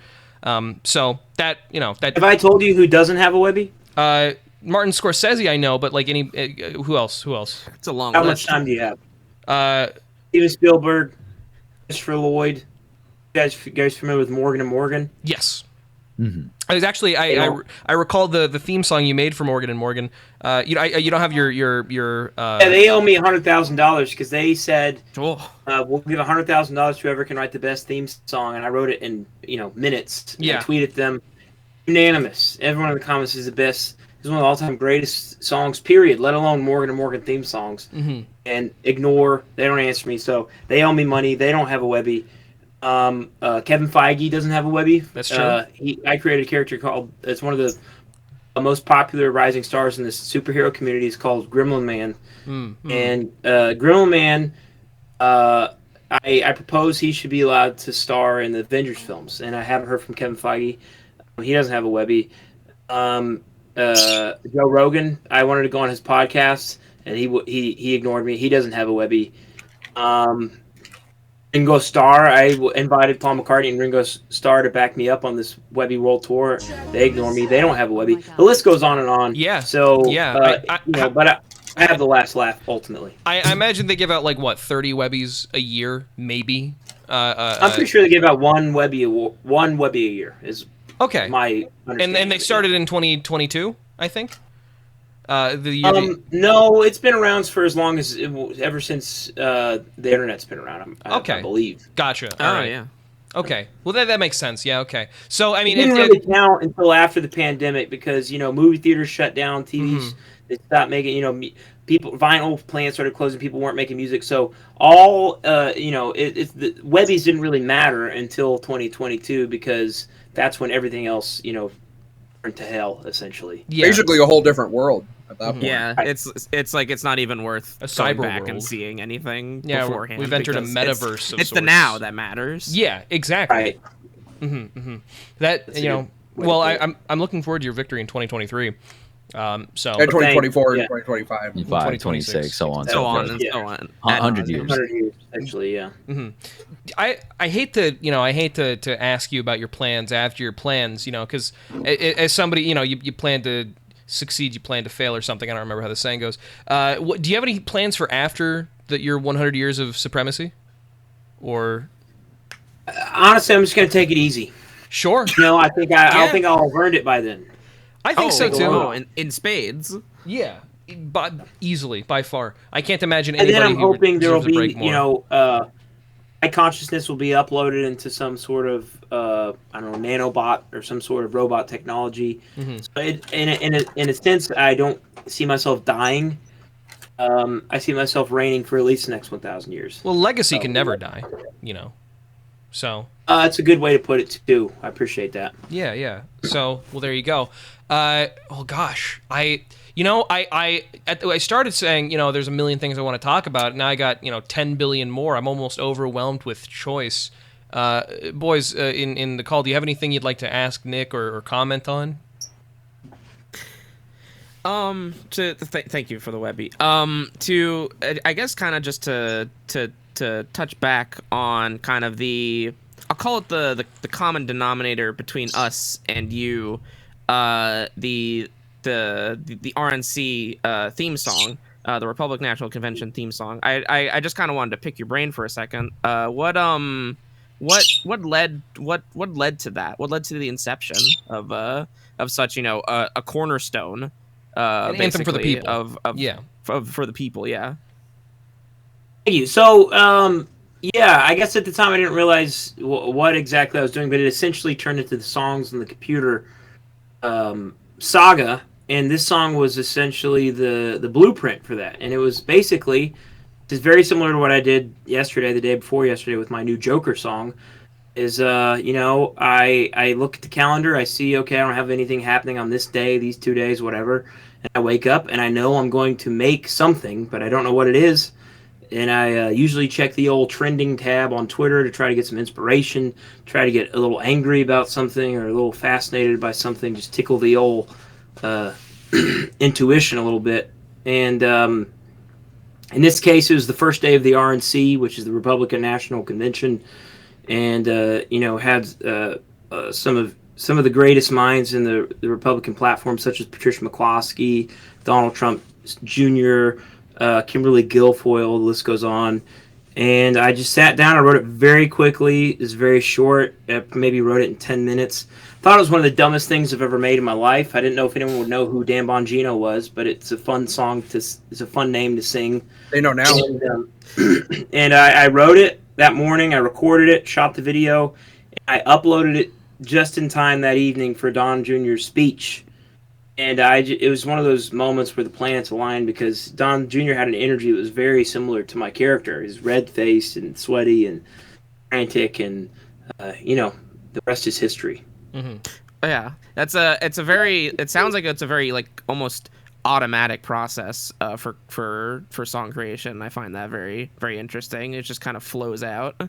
So that that. Have I told you who doesn't have a Webby? Martin Scorsese, I know, but like who else? It's a long How list. much time do you have? Steven Spielberg, Christopher Lloyd. You guys familiar with Morgan and Morgan? Yes. Mm-hmm. I was actually I recall the theme song you made for Morgan and Morgan. You don't have your Yeah, they owe me $100,000 because they said we'll give $100,000 to whoever can write the best theme song, and I wrote it in minutes. Yeah. I tweeted them, unanimous. Everyone in the comments is the best. It's one of the all-time greatest songs, period. Let alone Morgan and Morgan theme songs. Mm-hmm. And ignore. They don't answer me, so they owe me money. They don't have a Webby. Kevin Feige doesn't have a Webby. That's true. I created a character called. It's one of the most popular rising stars in this superhero community. It's called Gremlin Man. Mm-hmm. And Gremlin Man, I propose he should be allowed to star in the Avengers films. And I haven't heard from Kevin Feige. He doesn't have a Webby. Joe Rogan, I wanted to go on his podcast, and he ignored me. He doesn't have a Webby. Ringo Starr, I invited Paul McCartney and Ringo Starr to back me up on this Webby World Tour. They ignore me. They don't have a Webby. The list goes on and on. Yeah. So yeah, but I have the last laugh ultimately. I imagine they give out 30 Webbies a year, maybe. I'm pretty sure they give out one Webby a year. Is okay. My understanding. And they started in 2022, I think. No, it's been around for as long as ever since the internet's been around. I believe. Gotcha. All right. Yeah. Okay. Well, that makes sense. Yeah. Okay. So I mean, it didn't really count until after the pandemic because movie theaters shut down, TVs they stopped making. Vinyl plants started closing. People weren't making music, so all the Webbies didn't really matter until 2022 because that's when everything else turned to hell essentially. Yeah. Basically, a whole different world at that point. Yeah, it's like it's not even worth a going cyber back world and seeing anything Yeah, beforehand. we've entered a because metaverse. It's the now that matters. Yeah, exactly. Right. Mm-hmm. That well, I'm looking forward to your victory in 2023. So And 2024 Yeah. and 2025. 2026, so on, So on forth. and so on. 100 years. 100 years, actually, yeah. Mm-hmm. I hate to ask you about your plans after your plans, because as somebody, you plan to succeed, you plan to fail or something. I don't remember how the saying goes. Do you have any plans for after your 100 years of supremacy? Or honestly, I'm just going to take it easy. Sure. I think I think I'll have earned it by then. I think so too. Oh, in spades. Yeah, but easily, by far. I can't imagine anybody. And then I'm hoping there will be, my consciousness will be uploaded into some sort of nanobot or some sort of robot technology. Mm-hmm. So in a sense, I don't see myself dying. I see myself reigning for at least the next 1,000 years. Well, legacy can never die, So it's a good way to put it too. I appreciate that. Yeah. So, well, there you go. Oh gosh, I started saying, there's a million things I want to talk about. Now I got 10 billion more. I'm almost overwhelmed with choice. Boys, in the call, do you have anything you'd like to ask Nick or comment on? Thank you for the Webby. I guess kind of just to touch back on kind of I'll call it the common denominator between us and you, the RNC theme song, the Republic National Convention theme song. I just kind of wanted to pick your brain for a second. What led to that? What led to the inception of such a cornerstone? An anthem for the people. For the people, yeah. Thank you. So, I guess at the time I didn't realize what exactly I was doing, but it essentially turned into the songs on the computer saga, and this song was essentially the blueprint for that. And it was basically, it's very similar to what I did the day before yesterday with my new Joker song. Is I look at the calendar, I see, okay, I don't have anything happening on this day, these 2 days, whatever, and I wake up and I know I'm going to make something, but I don't know what it is. and I usually check the old trending tab on Twitter to try to get some inspiration, try to get a little angry about something or a little fascinated by something, just tickle the old intuition a little bit. And in this case, it was the first day of the RNC, which is the Republican National Convention, and had some of the greatest minds in the Republican platform, such as Patricia McCloskey, Donald Trump Jr., Kimberly Guilfoyle. The list goes on. And I just sat down. I wrote it very quickly. It's very short. I maybe wrote it in 10 minutes. Thought it was one of the dumbest things I've ever made in my life. I didn't know if anyone would know who Dan Bongino was, but it's a fun song it's a fun name to sing. They know now. And I wrote it that morning. I recorded it, shot the video. I uploaded it just in time that evening for Don Jr.'s speech. And it was one of those moments where the planets aligned, because Don Jr. had an energy that was very similar to my character. He's red-faced and sweaty and frantic, and the rest is history. Mm-hmm. Yeah, it sounds like it's a very like almost automatic process for song creation. I find that very, very interesting. It just kind of flows out.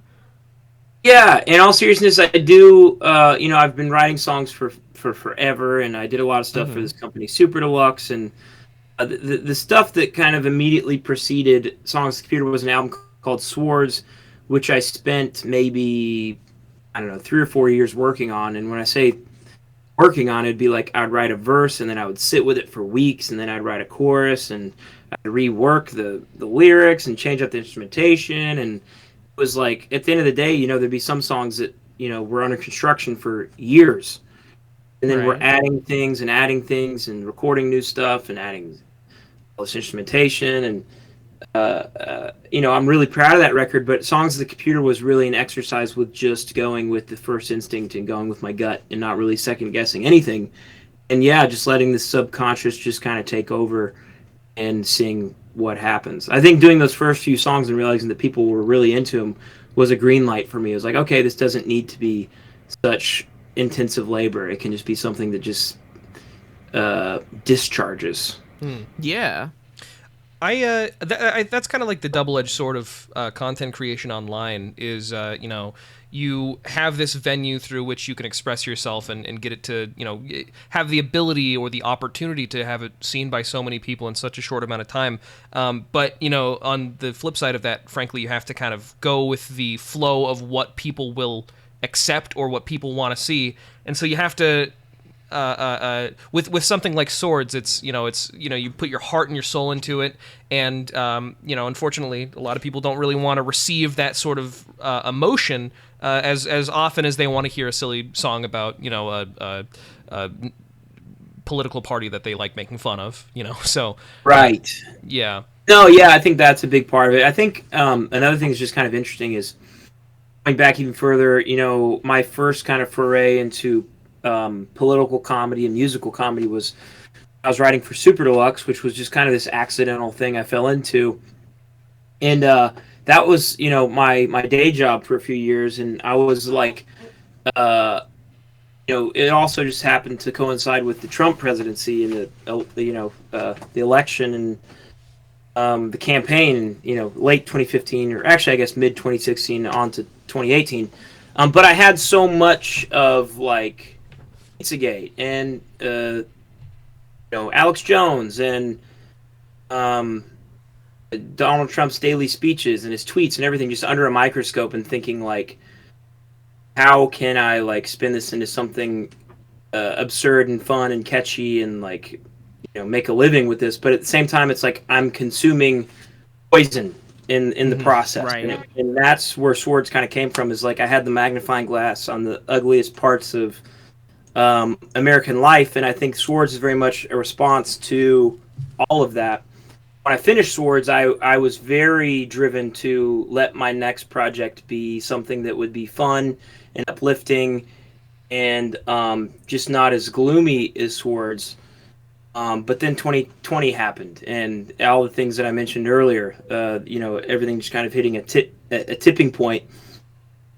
Yeah, in all seriousness, I do. I've been writing songs for forever, and I did a lot of stuff for this company, Super Deluxe, and the stuff that kind of immediately preceded Songs of the Computer was an album called Swords, which I spent maybe 3 or 4 years working on. And when I say working on, it'd be like I'd write a verse, and then I would sit with it for weeks, and then I'd write a chorus, and I'd rework the lyrics and change up the instrumentation. And it was like, at the end of the day, there'd be some songs that were under construction for years, and then we're adding things and recording new stuff and adding all this instrumentation. And I'm really proud of that record. But Songs of the Computer was really an exercise with just going with the first instinct and going with my gut and not really second guessing anything. And just letting the subconscious just kind of take over and seeing what happens. I think doing those first few songs and realizing that people were really into them was a green light for me. It was like, okay, this doesn't need to be such intensive labor. It can just be something that just discharges. Yeah. That's kind of like the double-edged sword of content creation online is, you have this venue through which you can express yourself and get it to, have the ability or the opportunity to have it seen by so many people in such a short amount of time. But, on the flip side of that, frankly, you have to kind of go with the flow of what people will accept or what people want to see. And so you have to... with something like Swords, it's you put your heart and your soul into it, and unfortunately, a lot of people don't really want to receive that sort of emotion as often as they want to hear a silly song about a political party that they like making fun of. So right, yeah. No, yeah, I think that's a big part of it. I think another thing that's just kind of interesting is going back even further. My first kind of foray into political comedy and musical comedy was I was writing for Super Deluxe, which was just kind of this accidental thing I fell into, and that was my day job for a few years. And I was like, it also just happened to coincide with the Trump presidency and the election and the campaign, late 2015, or actually I guess mid 2016 on to 2018. But I had so much of like Pizzagate and Alex Jones and Donald Trump's daily speeches and his tweets and everything just under a microscope, and thinking like, how can I like spin this into something absurd and fun and catchy and like make a living with this. But at the same time, it's like I'm consuming poison in the process, right. And that's where Swords kind of came from. Is like I had the magnifying glass on the ugliest parts of American life, and I think Swords is very much a response to all of that. When I finished Swords, I was very driven to let my next project be something that would be fun and uplifting and just not as gloomy as Swords. But then 2020 happened, and all the things that I mentioned earlier, everything just kind of hitting a tipping point.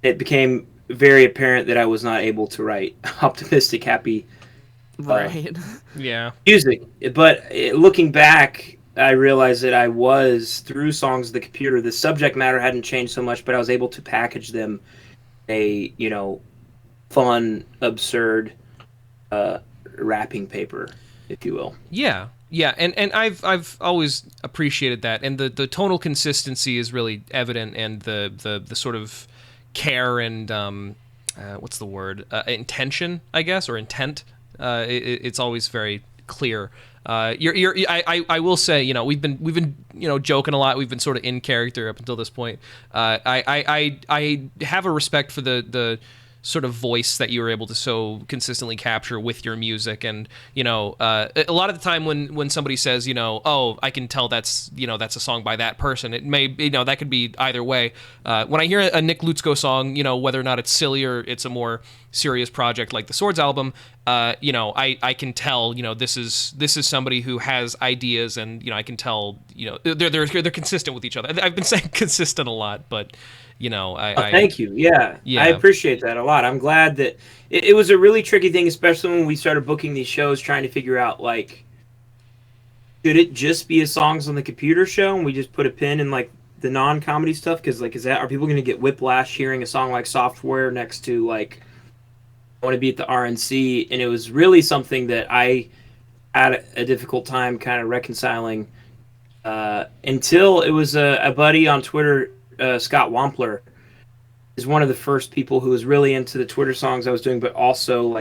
It became very apparent that I was not able to write optimistic, happy right yeah music. But looking back, I realized that I was, through Songs of the Computer, the subject matter hadn't changed so much, but I was able to package them fun, absurd wrapping paper, if you will. Yeah. Yeah, and I've always appreciated that, and the tonal consistency is really evident, and the sort of care and what's the word, intention, I guess, or intent. It's always very clear. I will say, we've been joking a lot. We've been sort of in character up until this point. I have a respect for the sort of voice that you were able to so consistently capture with your music, and a lot of the time when somebody says oh, I can tell that's that's a song by that person, it may that could be either way. When I hear a Nick Lutsko song, whether or not it's silly or it's a more serious project like the Swords album, I can tell this is somebody who has ideas, and I can tell they're consistent with each other. I've been saying consistent a lot, but thank you. Yeah, I appreciate that a lot. I'm glad that it was a really tricky thing, especially when we started booking these shows, trying to figure out should it just be a Songs on the Computer show and we just put a pin in the non-comedy stuff? Because are people going to get whiplash hearing a song like Software next to I Want to Be at the RNC? And it was really something that I had a difficult time kind of reconciling until it was a buddy on Twitter. Scott Wampler is one of the first people who was really into the Twitter songs I was doing, but also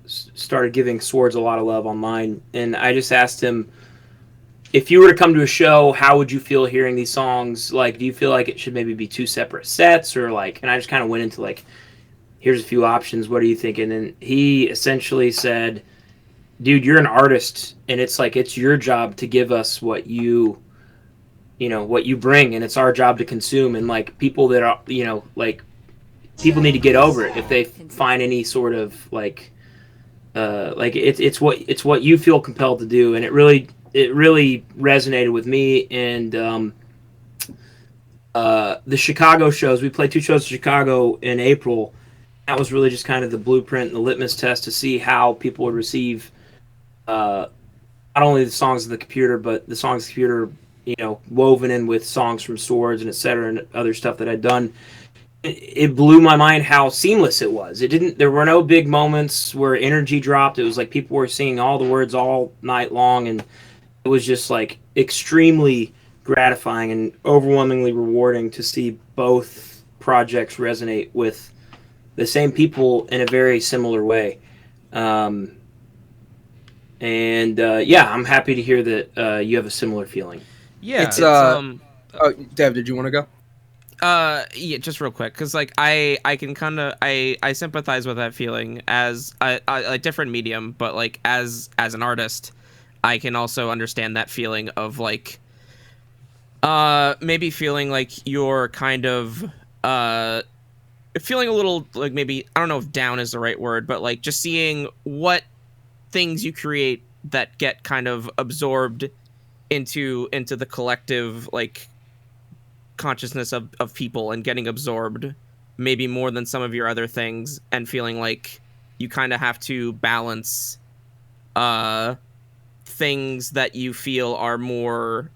started giving Swords a lot of love online. And I just asked him, if you were to come to a show, how would you feel hearing these songs? Do you feel like it should maybe be two separate sets, or and I just kind of went into here's a few options. What are you thinking? And he essentially said, dude, you're an artist, and it's your job to give us what you what you bring, and it's our job to consume. And people that are people need to get over it if they find any sort of it's what you feel compelled to do. And it really resonated with me. And the Chicago shows, we played 2 shows in Chicago in April. That was really just kind of the blueprint and the litmus test to see how people would receive not only the Songs of the Computer, but the Songs of the Computer woven in with songs from Swords and etc. and other stuff that I'd done. It blew my mind how seamless it was. There were no big moments where energy dropped. It was people were singing all the words all night long, and it was just extremely gratifying and overwhelmingly rewarding to see both projects resonate with the same people in a very similar way. I'm happy to hear that you have a similar feeling. Yeah, it's Dev, did you want to go? Yeah, just real quick, because I can kind of I sympathize with that feeling as a different medium, but as an artist, I can also understand that feeling of maybe feeling you're kind of feeling a little maybe, I don't know if down is the right word, but just seeing what things you create that get kind of absorbed into the collective consciousness of people, and getting absorbed maybe more than some of your other things, and feeling you kind of have to balance things that you feel are more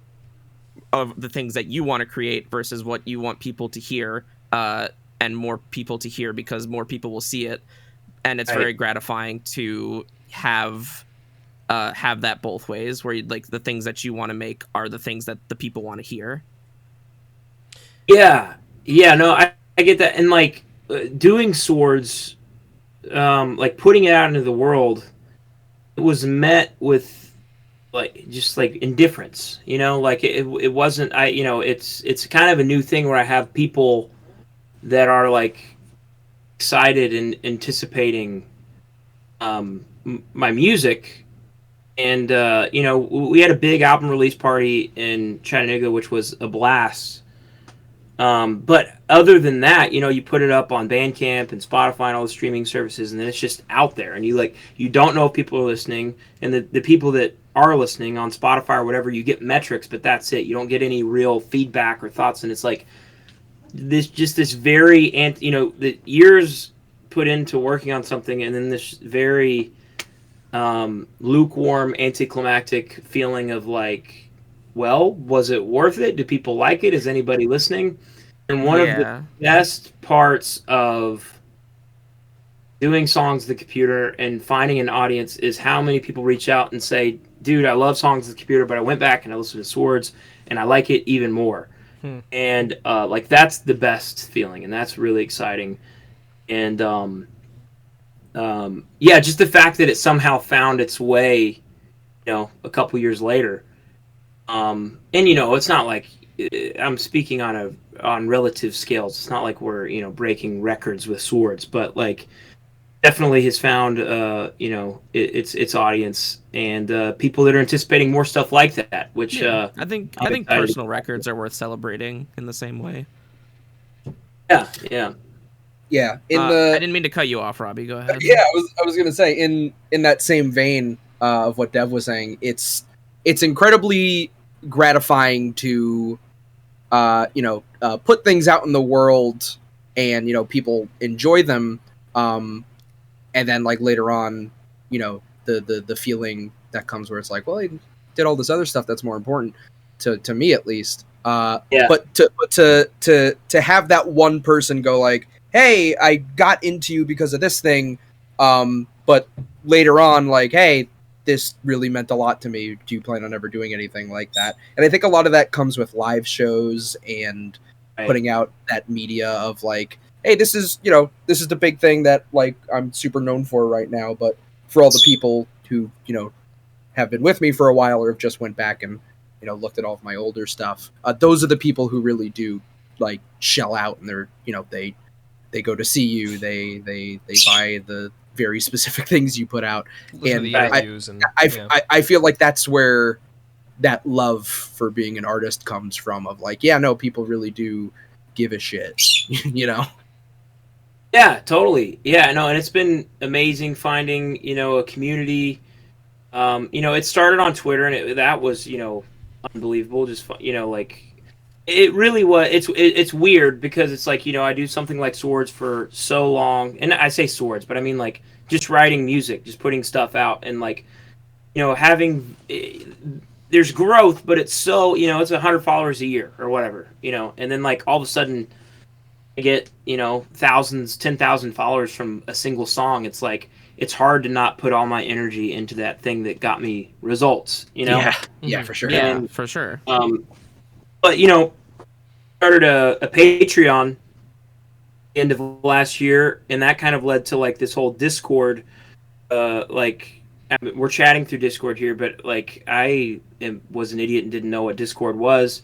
of the things that you want to create versus what you want people to hear, and more people to hear because more people will see it. And it's very gratifying to have that both ways, where the things that you want to make are the things that the people want to hear. No, I get that. And doing Swords, putting it out into the world, it was met with just indifference, it wasn't, it's kind of a new thing where I have people that are excited and anticipating my music. And we had a big album release party in Chattanooga, which was a blast. But other than that, you put it up on Bandcamp and Spotify and all the streaming services, and then it's just out there, and you don't know if people are listening. And the people that are listening on Spotify or whatever, you get metrics, but that's it. You don't get any real feedback or thoughts, and it's this very the years put into working on something, and then this very lukewarm, anticlimactic feeling of well? Was it worth it? Do people like it? Is anybody listening? And one of the best parts of doing songs with the computer and finding an audience is how many people reach out and say, dude, I love songs with the computer, but I went back and I listened to Swords and I like it even more. And like that's the best feeling, and that's really exciting. And yeah, just the fact that it somehow found its way, a couple years later. And it's not like I'm speaking on relative scales. It's not like we're breaking records with Swords, but like definitely has found its audience and people that are anticipating more stuff like that. Which I think personal records are worth celebrating in the same way. Yeah. I didn't mean to cut you off, Robbie. Go ahead. Yeah, I was gonna say in that same vein of what Dev was saying, it's incredibly gratifying to put things out in the world and people enjoy them, and then like later on, the feeling that comes where it's like, well, I did all this other stuff that's more important to me at least. But to have that one person go like, hey, I got into you because of this thing, but later on, like, hey, this really meant a lot to me. Do you plan on ever doing anything like that? And I think a lot of that comes with live shows and putting out that media of like, hey, this is the big thing that like I'm super known for right now. But for all the people who have been with me for a while or have just went back and looked at all of my older stuff, those are the people who really do like shell out, and they're they go to see you, they buy the very specific things you put out. And I feel like that's where that love for being an artist comes from, of like, yeah, no, people really do give a shit. Yeah, totally. Yeah, no, and it's been amazing finding a community. It started on Twitter, and that was unbelievable. Just like it really was. It's weird because it's like I do something like Swords for so long, and I say Swords, but I mean like just writing music, just putting stuff out, and like having there's growth, but it's so it's 100 followers a year or whatever, and then like all of a sudden I get thousands, 10,000 followers from a single song. It's like it's hard to not put all my energy into that thing that got me results. Yeah, for sure. Yeah, for sure. But started a Patreon at the end of last year, and that kind of led to like this whole Discord. We're chatting through Discord here, but like I was an idiot and didn't know what Discord was,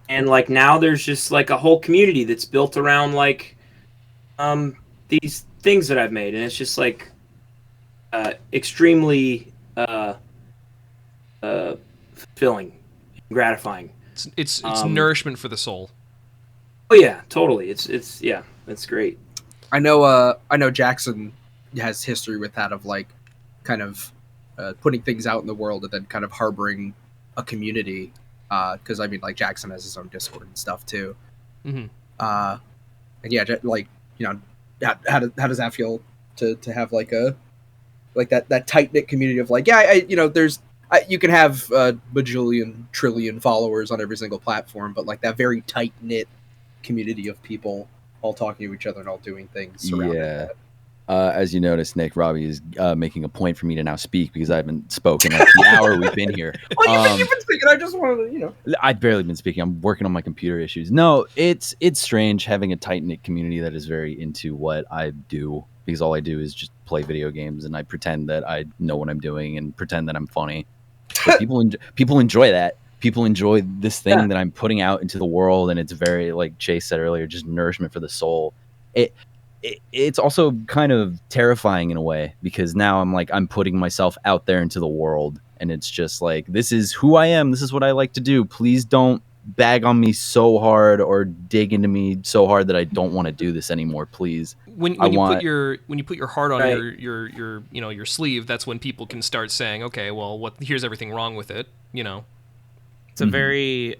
and like now there's just like a whole community that's built around like these things that I've made, and it's just like extremely fulfilling, gratifying. It's nourishment for the soul. Oh yeah, totally. It's great. I know Jackson has history with that, of like kind of putting things out in the world and then kind of harboring a community, because I mean like Jackson has his own Discord and stuff too. And yeah, like how does that feel to have like that tight knit community of like, yeah, you can have a bajillion trillion followers on every single platform, but like that very tight knit community of people all talking to each other and all doing things surrounding that. As you notice, Nick, Robbie is making a point for me to now speak because I haven't spoken like the hour we've been here. Well, you've been speaking. I just wanted to, I've barely been speaking. I'm working on my computer issues. No, it's strange having a tight-knit community that is very into what I do, because all I do is just play video games and I pretend that I know what I'm doing and pretend that I'm funny. But people enjoy that. People enjoy this thing that I'm putting out into the world, and it's very, like Chase said earlier, just nourishment for the soul. It's also kind of terrifying in a way, because now I'm putting myself out there into the world, and it's just like, this is who I am. This is what I like to do. Please don't bag on me so hard or dig into me so hard that I don't want to do this anymore. Please. When you put your heart on your sleeve, that's when people can start saying, okay, well, here's everything wrong with it. It's a very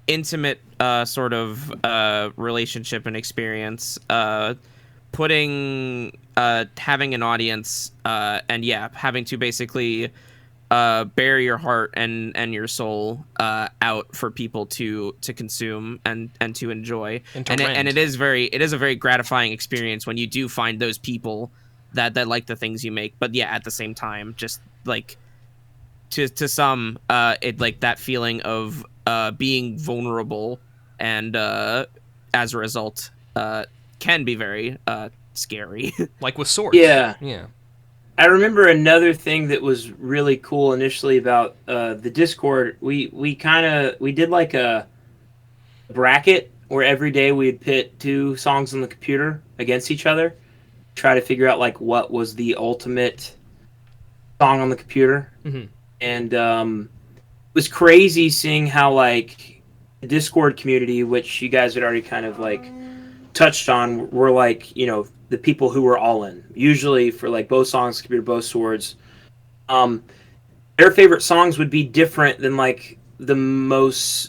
intimate sort of relationship and experience. Having an audience and having to basically bare your heart and your soul out for people to consume and to enjoy. And it is a very gratifying experience when you do find those people that like the things you make. But yeah, at the same time, just like to some, it like that feeling of being vulnerable and as a result can be very scary. Like with swords. Yeah. Yeah. I remember another thing that was really cool initially about the Discord. We did like a bracket where every day we'd pit 2 songs on the computer against each other, try to figure out like what was the ultimate song on the computer. Mm-hmm. And it was crazy seeing how like the Discord community, which you guys had already kind of like touched on, were like, you know, the people who were all in. Usually for like both songs, computer, both swords, their favorite songs would be different than like the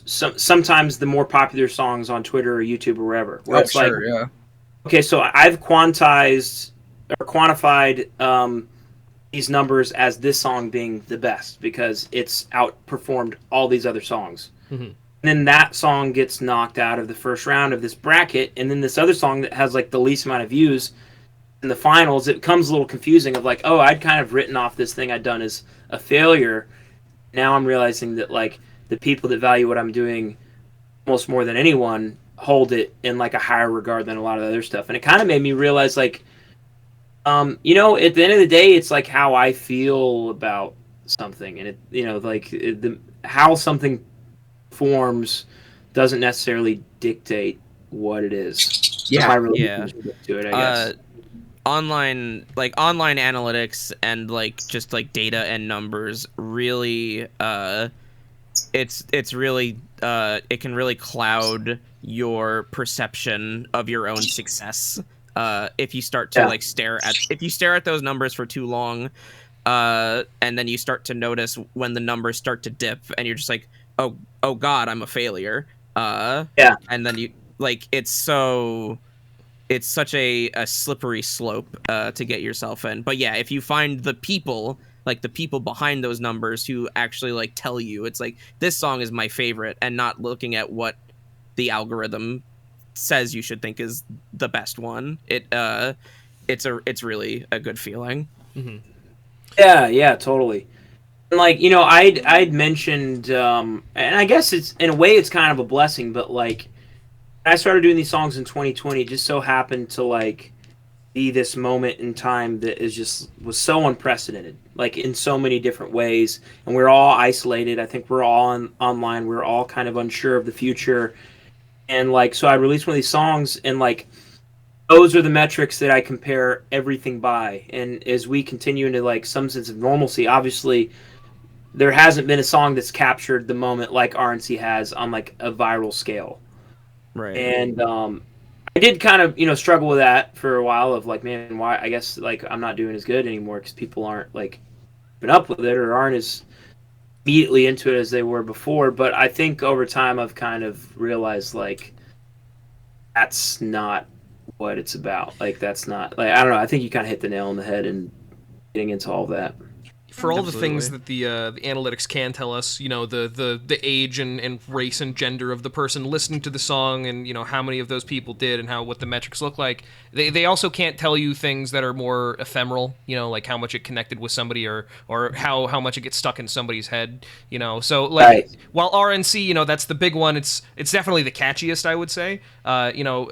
sometimes the more popular songs on Twitter or YouTube or wherever. Where it's sure, like, yeah. Okay, so I've quantified these numbers as this song being the best because it's outperformed all these other songs. Mm-hmm. And then that song gets knocked out of the first round of this bracket, and then this other song that has like the least amount of views in the finals, it becomes a little confusing of like, oh, I'd kind of written off this thing I'd done as a failure. Now I'm realizing that like the people that value what I'm doing almost more than anyone hold it in like a higher regard than a lot of other stuff. And it kind of made me realize like, you know, at the end of the day, it's like how I feel about something, and it, you know, like how something forms doesn't necessarily dictate what it is. Yeah, my really yeah. to it, I guess. Online analytics and like just like data and numbers really it's really it can really cloud your perception of your own success if you start to like stare at those numbers for too long, and then you start to notice when the numbers start to dip and you're just like, oh god, I'm a failure, and then you like it's such a slippery slope to get yourself in. But yeah, if you find the people behind those numbers who actually like tell you it's like this song is my favorite, and not looking at what the algorithm says you should think is the best one, it's really a good feeling. Mm-hmm. Yeah, totally. And like, you know, I'd mentioned, and I guess it's in a way it's kind of a blessing, but like I started doing these songs in 2020. It just so happened to like be this moment in time that was so unprecedented, like in so many different ways. And we're all isolated. I think we're all online. We're all kind of unsure of the future. And like, so I released one of these songs, and like, those are the metrics that I compare everything by. And as we continue into like some sense of normalcy, obviously there hasn't been a song that's captured the moment like RNC has on like a viral scale. Right. And I did kind of, you know, struggle with that for a while of like, man, why? I guess like I'm not doing as good anymore because people aren't like keeping up with it or aren't as immediately into it as they were before. But I think over time I've kind of realized like that's not what it's about. Like that's not like, I don't know. I think you kind of hit the nail on the head in getting into all that. For all the things that the analytics can tell us, you know, the age and race and gender of the person listening to the song, and you know how many of those people did, and what the metrics look like. They also can't tell you things that are more ephemeral, you know, like how much it connected with somebody, or how much it gets stuck in somebody's head, you know. So like, right. While RNC, you know, that's the big one. It's definitely the catchiest, I would say. You know,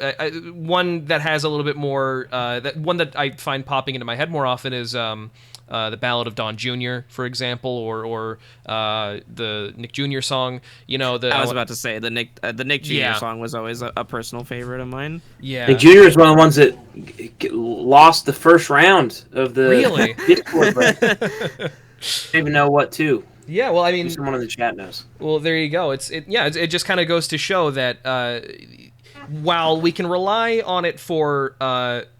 one that has a little bit more. That one that I find popping into my head more often is. The Ballad of Don Jr., for example, or the Nick Jr. song. You know, I was about to say the Nick Jr. song was always a personal favorite of mine. Yeah, Nick Jr. is one of the ones that lost the first round of the Discord. But I don't even know what to. Yeah, well, I mean, someone in the chat knows. Well, there you go. It just kind of goes to show that while we can rely on it for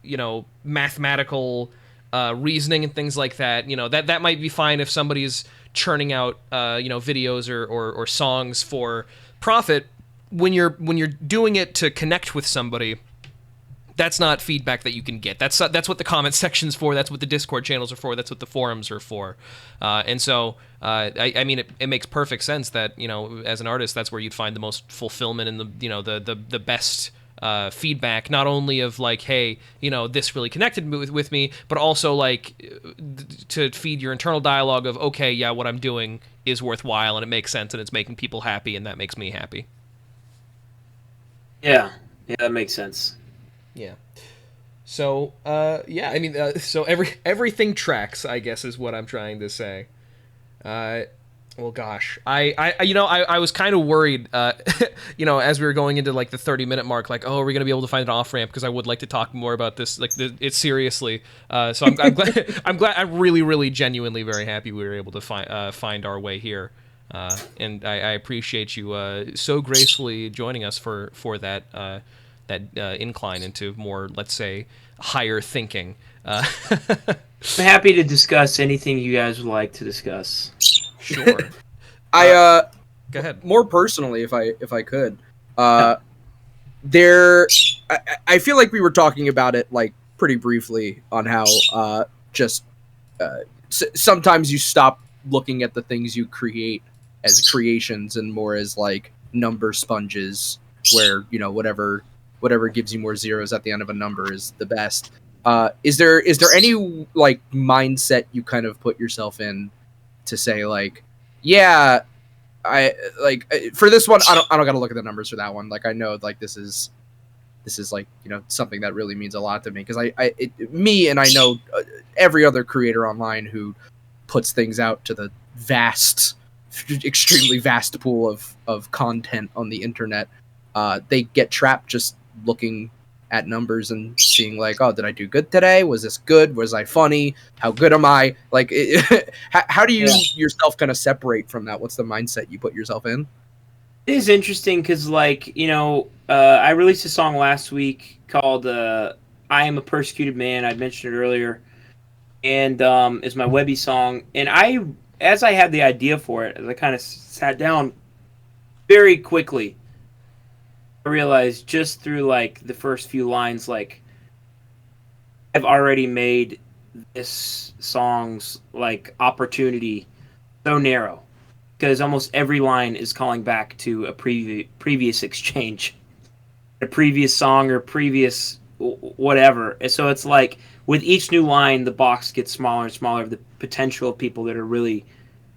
you know, mathematical. Reasoning and things like that, you know, that might be fine if somebody's churning out you know, videos or songs for profit. When you're doing it to connect with somebody, that's not feedback that you can get. That's what the comment section's for. That's what the Discord channels are for. That's what the forums are for. And so, I mean, it makes perfect sense that, as an artist, that's where you'd find the most fulfillment and the best feedback, not only of like, hey, this really connected with me, but also like to feed your internal dialogue of, okay, yeah, what I'm doing is worthwhile and it makes sense and it's making people happy and that makes me happy. Yeah, that makes sense. Yeah. So, yeah, I mean, so everything tracks, I guess, is what I'm trying to say. Well, gosh, I was kind of worried, as we were going into like the 30-minute mark, like, oh, are we gonna be able to find an off ramp? Because I would like to talk more about this, like, it seriously. So I'm glad, I'm really, really, genuinely very happy we were able to find our way here. And I appreciate you so gracefully joining us for that incline into more, let's say, higher thinking. I'm happy to discuss anything you guys would like to discuss. Sure. Go ahead. More personally, if I could, I feel like we were talking about it like pretty briefly on how sometimes you stop looking at the things you create as creations and more as like number sponges, where whatever gives you more zeros at the end of a number is the best. Is there any like mindset you kind of put yourself in to say like, yeah, I like for this one, I don't gotta look at the numbers for that one. Like, I know like this is like, something that really means a lot to me, because me and I know every other creator online who puts things out to the extremely vast pool of content on the internet. They get trapped just looking at numbers and seeing like, oh, did I do good today? Was this good? Was I funny? How good am I? Like, how do you yourself kind of separate from that? What's the mindset you put yourself in? It is interesting because, like, I released a song last week called I Am a Persecuted Man. I mentioned it earlier. And it's my Webby song. And as I had the idea for it, as I kind of sat down very quickly, I realized just through like the first few lines, like, I've already made this song's like opportunity so narrow, because almost every line is calling back to a previous exchange, a previous song or previous whatever. And so it's like with each new line, the box gets smaller and smaller of the potential of people that are really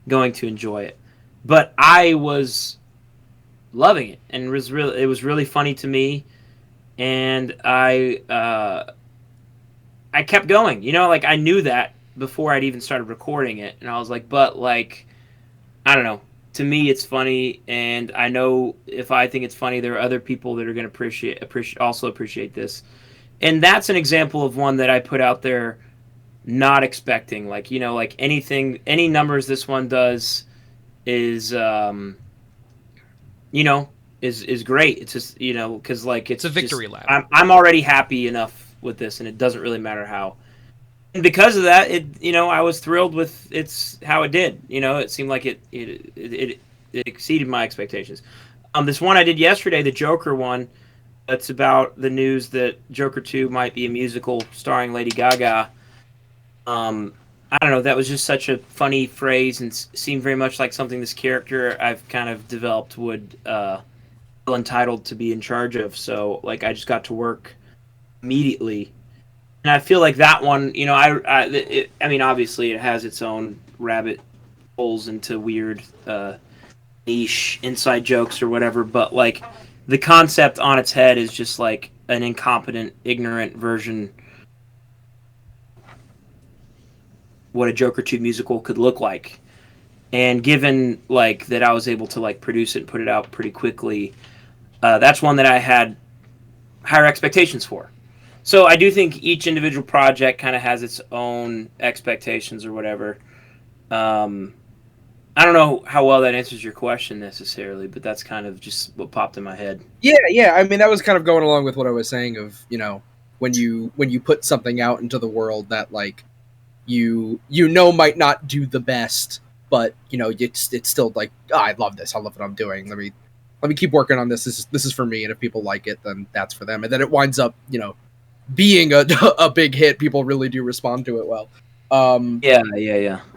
going to enjoy it. But I was loving it, and it was really funny to me, and I kept going. Like, I knew that before I'd even started recording it, and I was like, but like, I don't know. To me, it's funny, and I know if I think it's funny, there are other people that are going to appreciate this, and that's an example of one that I put out there, not expecting. Like, like any numbers this one does is is great. It's just, because like it's a victory lap. I'm already happy enough with this, and it doesn't really matter how. And because of that, I was thrilled with how it did. It seemed like it exceeded my expectations. This one I did yesterday, the Joker one, that's about the news that Joker 2 might be a musical starring Lady Gaga. I don't know, that was just such a funny phrase and seemed very much like something this character I've kind of developed would feel entitled to be in charge of. So, like, I just got to work immediately. And I feel like that one, I mean, obviously it has its own rabbit holes into weird niche inside jokes or whatever, but, like, the concept on its head is just, like, an incompetent, ignorant version what a Joker 2 musical could look like. And given like that I was able to like produce it and put it out pretty quickly, that's one that I had higher expectations for. So I do think each individual project kind of has its own expectations or whatever. I don't know how well that answers your question necessarily, but that's kind of just what popped in my head. Yeah. I mean, that was kind of going along with what I was saying of, when you put something out into the world that like you might not do the best, but it's still like, oh, I love this. I love what I'm doing. Let me keep working on this. This is for me, and if people like it, then that's for them. And then it winds up, being a a big hit, people really do respond to it well. Yeah.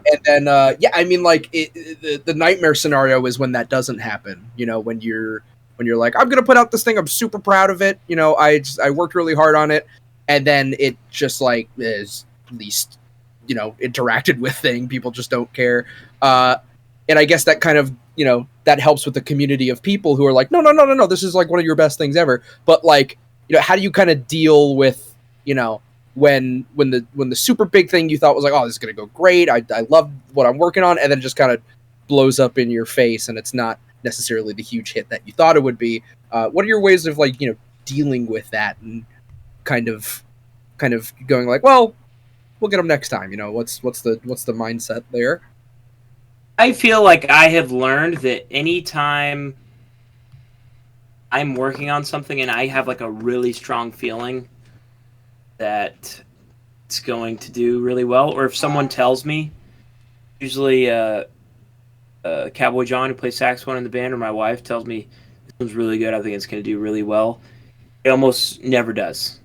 And then I mean, like the nightmare scenario is when that doesn't happen. You know, when you're like, I'm gonna put out this thing, I'm super proud of it. You know, I worked really hard on it, and then it just like is least, you know, interacted with thing. People just don't care. And I guess that kind of, you know, that helps with the community of people who are like, no, this is like one of your best things ever. But like, you know, how do you kind of deal with, you know, when the super big thing you thought was like, oh, this is gonna go great, I love what I'm working on, and then it just kind of blows up in your face, and it's not necessarily the huge hit that you thought it would be. What are your ways of, like, you know, dealing with that and kind of going like, well, we'll get them next time? You know, what's the mindset there? I feel like I have learned that anytime I'm working on something and I have like a really strong feeling that it's going to do really well, or if someone tells me, usually Cowboy John, who plays saxophone in the band, or my wife tells me this one's really good, I think it's going to do really well, it almost never does.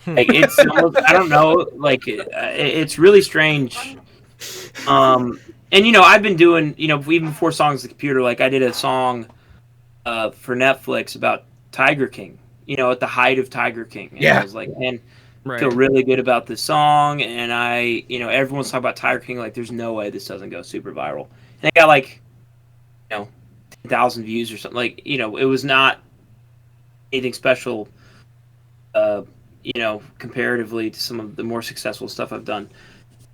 Like, it's almost, I don't know, like it's really strange. And you know, I've been doing, you know, even before Songs of the Computer, like I did a song for Netflix about Tiger King, you know, at the height of Tiger King. And I was like, man, I feel really good about this song. And I, you know, everyone's talking about Tiger King, like there's no way this doesn't go super viral. And it got like, you know, 10,000 views or something. Like, you know, it was not anything special, you know, comparatively to some of the more successful stuff I've done.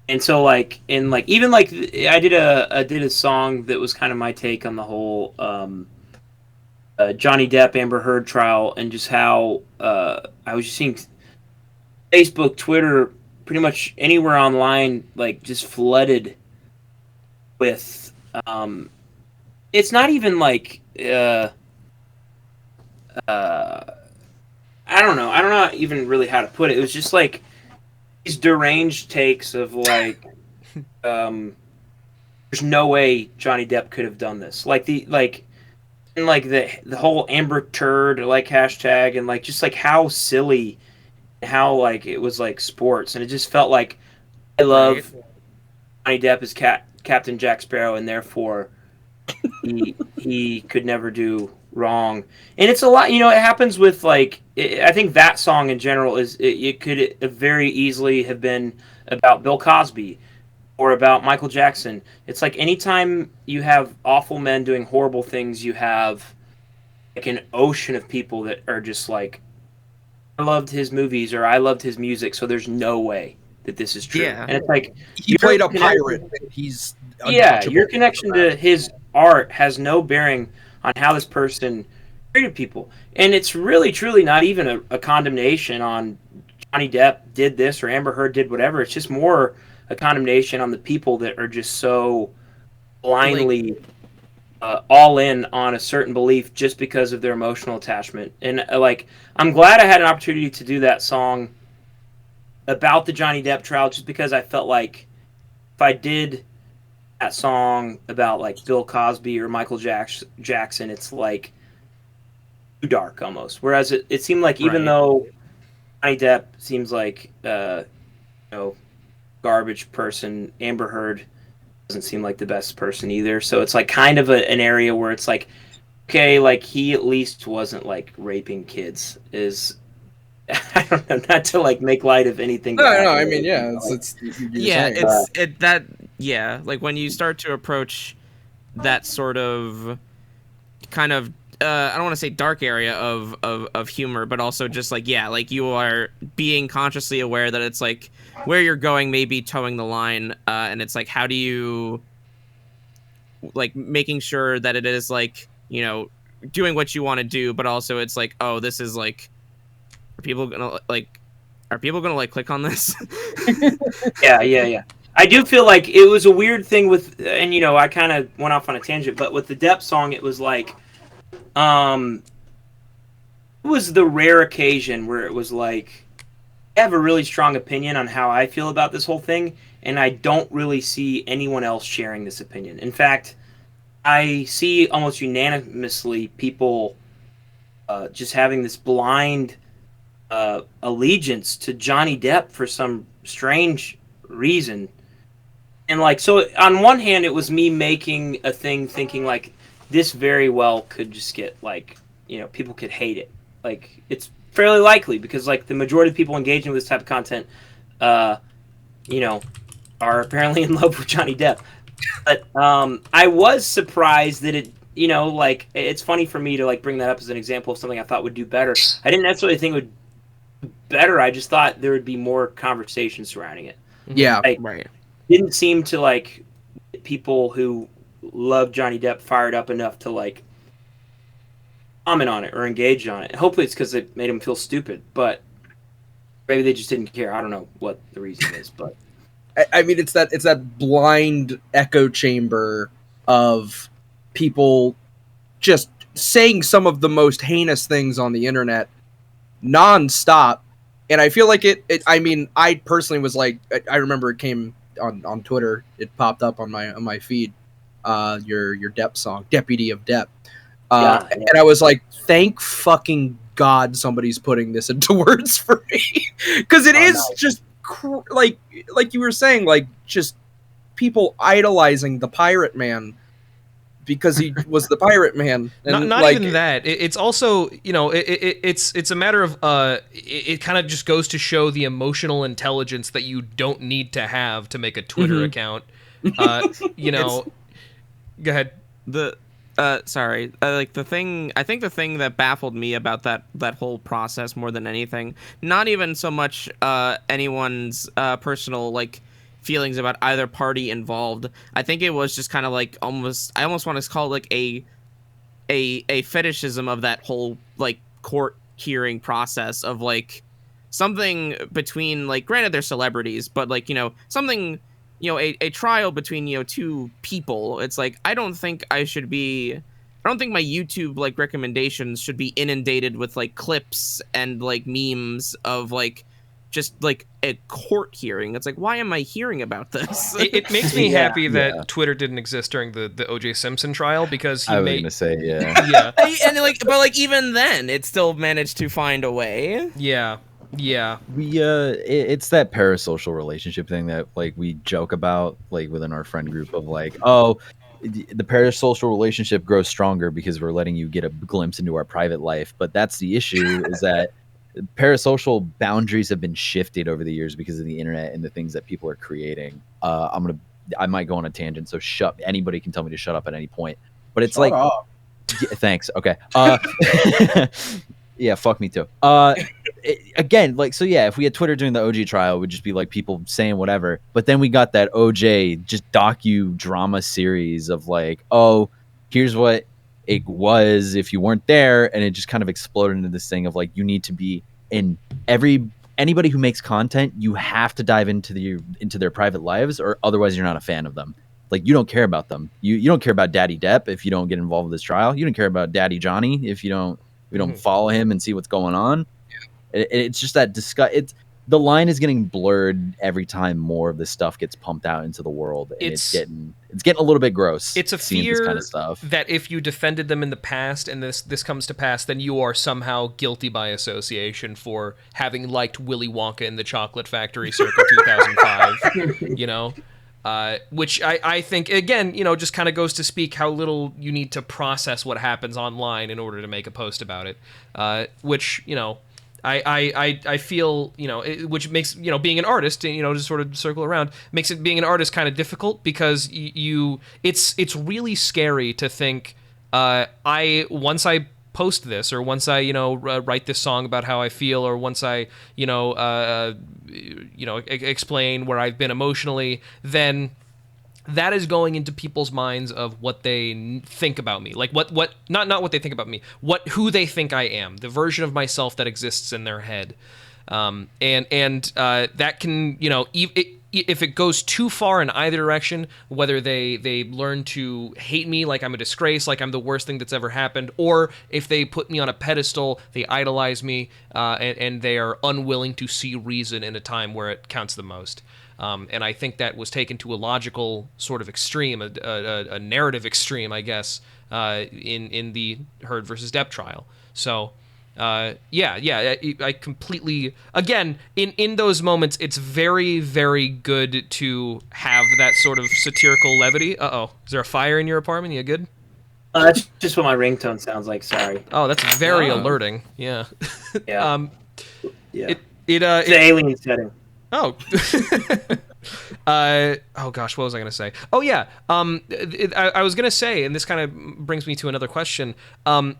And so, like, in like, even like, I did a song that was kind of my take on the whole Johnny Depp Amber Heard trial, and just how I was just seeing Facebook, Twitter, pretty much anywhere online, like just flooded with. It's not even like I don't know even really how to put it. It was just like these deranged takes of like, there's no way Johnny Depp could have done this. Like and like the whole Amber Turd like hashtag, and like just like how silly, how like it was like sports, and it just felt like I love Johnny Depp as Captain Jack Sparrow, and therefore he could never do wrong. And it's a lot, you know, it happens with like, I think that song in general is, it could very easily have been about Bill Cosby or about Michael Jackson. It's like anytime you have awful men doing horrible things, you have like an ocean of people that are just like, I loved his movies or I loved his music, so there's no way that this is true. Yeah. And it's like, he played a pirate. He's your connection to his art has no bearing on how this person treated people. And it's really, truly not even a condemnation on Johnny Depp did this or Amber Heard did whatever. It's just more a condemnation on the people that are just so blindly all in on a certain belief just because of their emotional attachment. And like, I'm glad I had an opportunity to do that song about the Johnny Depp trial, just because I felt like if I did that song about like Bill Cosby or Michael Jackson, it's like too dark almost. Whereas it seemed like, even though Johnny Depp seems like you know, garbage person, Amber Heard doesn't seem like the best person either. So it's like kind of an area where it's like, okay, like he at least wasn't like raping kids. Is I don't know, not to like make light of anything. No, I mean, yeah, like when you start to approach that sort of kind of I don't want to say dark area of humor, but also just like, yeah, like you are being consciously aware that it's like where you're going may be towing the line, and it's like, how do you like making sure that it is like, you know, doing what you want to do, but also it's like, oh, this is like, are people gonna like click on this? Yeah. I do feel like it was a weird thing with, and you know, I kind of went off on a tangent, but with the Depp song, it was like, it was the rare occasion where it was like, I have a really strong opinion on how I feel about this whole thing, and I don't really see anyone else sharing this opinion. In fact, I see almost unanimously people just having this blind allegiance to Johnny Depp for some strange reason. And like, so on one hand, it was me making a thing thinking like this very well could just get like, people could hate it. Like, it's fairly likely because like the majority of people engaging with this type of content, are apparently in love with Johnny Depp. But I was surprised that it, like, it's funny for me to like bring that up as an example of something I thought would do better. I didn't necessarily think it would do better. I just thought there would be more conversation surrounding it. Yeah, like, Right. Didn't seem to like people who love Johnny Depp fired up enough to like comment on it or engage on it. Hopefully it's because it made them feel stupid, but maybe they just didn't care. I don't know what the reason is, but I mean, it's that blind echo chamber of people just saying some of the most heinous things on the internet nonstop. And I feel like I mean, I personally was like, I remember it came on Twitter. It popped up on my feed. Your Depp song, Deputy of Depp. Yeah. And I was like, thank fucking God somebody's putting this into words for me. Because it is just like you were saying, like just people idolizing the Pirate Man because he was the Pirate Man. And not like, even that. It's also, it's a matter of it kind of just goes to show the emotional intelligence that you don't need to have to make a Twitter account. Go ahead. Sorry. I think the thing that baffled me about that whole process more than anything, not even so much anyone's personal like feelings about either party involved. I think it was just kind of like I almost want to call it like a fetishism of that whole like court hearing process of like something between, like, granted they're celebrities, but like, something, a trial between, two people. It's like, I don't think my YouTube like recommendations should be inundated with like clips and like memes of like just like a court hearing. It's like, why am I hearing about this? It makes me happy that Twitter didn't exist during the O.J. Simpson trial, because I was gonna say, yeah. And like, but like even then, it still managed to find a way. Yeah. We it's that parasocial relationship thing that like we joke about like within our friend group of like, oh, the parasocial relationship grows stronger because we're letting you get a glimpse into our private life. But that's the issue, is that parasocial boundaries have been shifted over the years because of the internet and the things that people are creating. I might go on a tangent, so anybody can tell me to shut up at any point. But it's shut up. Yeah, thanks. Okay. Yeah, fuck me too. Again, like, so yeah, if we had Twitter during the OJ trial, it would just be like people saying whatever. But then we got that OJ just docudrama series of like, oh, here's what it was if you weren't there, and it just kind of exploded into this thing of like, you need to be in anybody who makes content, you have to dive into their private lives, or otherwise you're not a fan of them. Like, you don't care about them. You don't care about Daddy Depp if you don't get involved with this trial. You don't care about Daddy Johnny if you don't follow him and see what's going on. It's just that the line is getting blurred every time more of this stuff gets pumped out into the world, and it's getting a little bit gross. It's a fear this kind of stuff, that if you defended them in the past and this comes to pass, then you are somehow guilty by association for having liked Willy Wonka in the Chocolate Factory circa 2005. Which I think, again, just kind of goes to speak how little you need to process what happens online in order to make a post about it. Which, I feel, which makes, being an artist, to sort of circle around, makes it being an artist kind of difficult, because it's really scary to think, once I post this, or once I, write this song about how I feel, or once I, explain where I've been emotionally, then that is going into people's minds of what they think about me. Like not what they think about me, who they think I am, the version of myself that exists in their head. And that can, if it goes too far in either direction, whether they learn to hate me like I'm a disgrace, like I'm the worst thing that's ever happened, or if they put me on a pedestal, they idolize me, and they are unwilling to see reason in a time where it counts the most. And I think that was taken to a logical sort of extreme, a narrative extreme, I guess, in the Heard versus Depp trial. So, I completely, again, in those moments, it's very, very good to have that sort of satirical levity. Uh-oh, is there a fire in your apartment? You good? That's just what my ringtone sounds like. Sorry. Oh, that's very alerting. Yeah. Yeah. Yeah. It's the alien setting. Oh. Oh gosh, what was I gonna say? Oh yeah. I was gonna say, and this kind of brings me to another question. I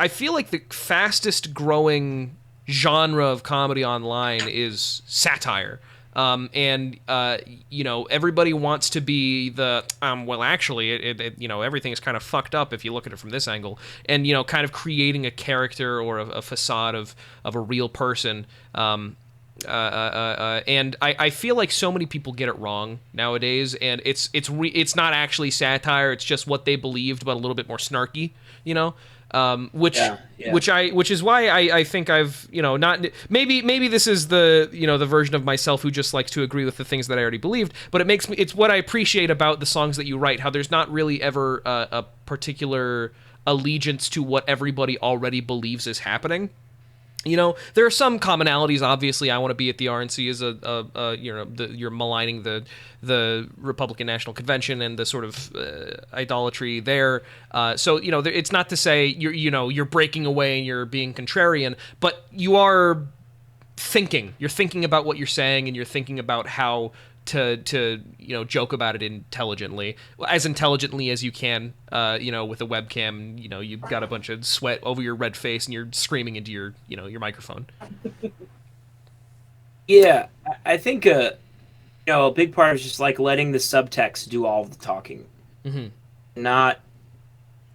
feel like the fastest growing genre of comedy online is satire. And everybody wants to be the well, actually, everything is kind of fucked up if you look at it from this angle, and kind of creating a character or a facade of a real person. And I feel like so many people get it wrong nowadays, and it's not actually satire. It's just what they believed, but a little bit more snarky, which is why I think I've not maybe this is the the version of myself who just likes to agree with the things that I already believed, but it's what I appreciate about the songs that you write, how there's not really ever a particular allegiance to what everybody already believes is happening. There are some commonalities. Obviously, I want to be at the RNC as you're maligning the Republican National Convention and the sort of idolatry there. So it's not to say you're breaking away and you're being contrarian, but you are thinking. You're thinking about what you're saying, and you're thinking about how to joke about it intelligently as you can, with a webcam. You've got a bunch of sweat over your red face and you're screaming into your your microphone. Yeah, I think a big part is just like letting the subtext do all of the talking, not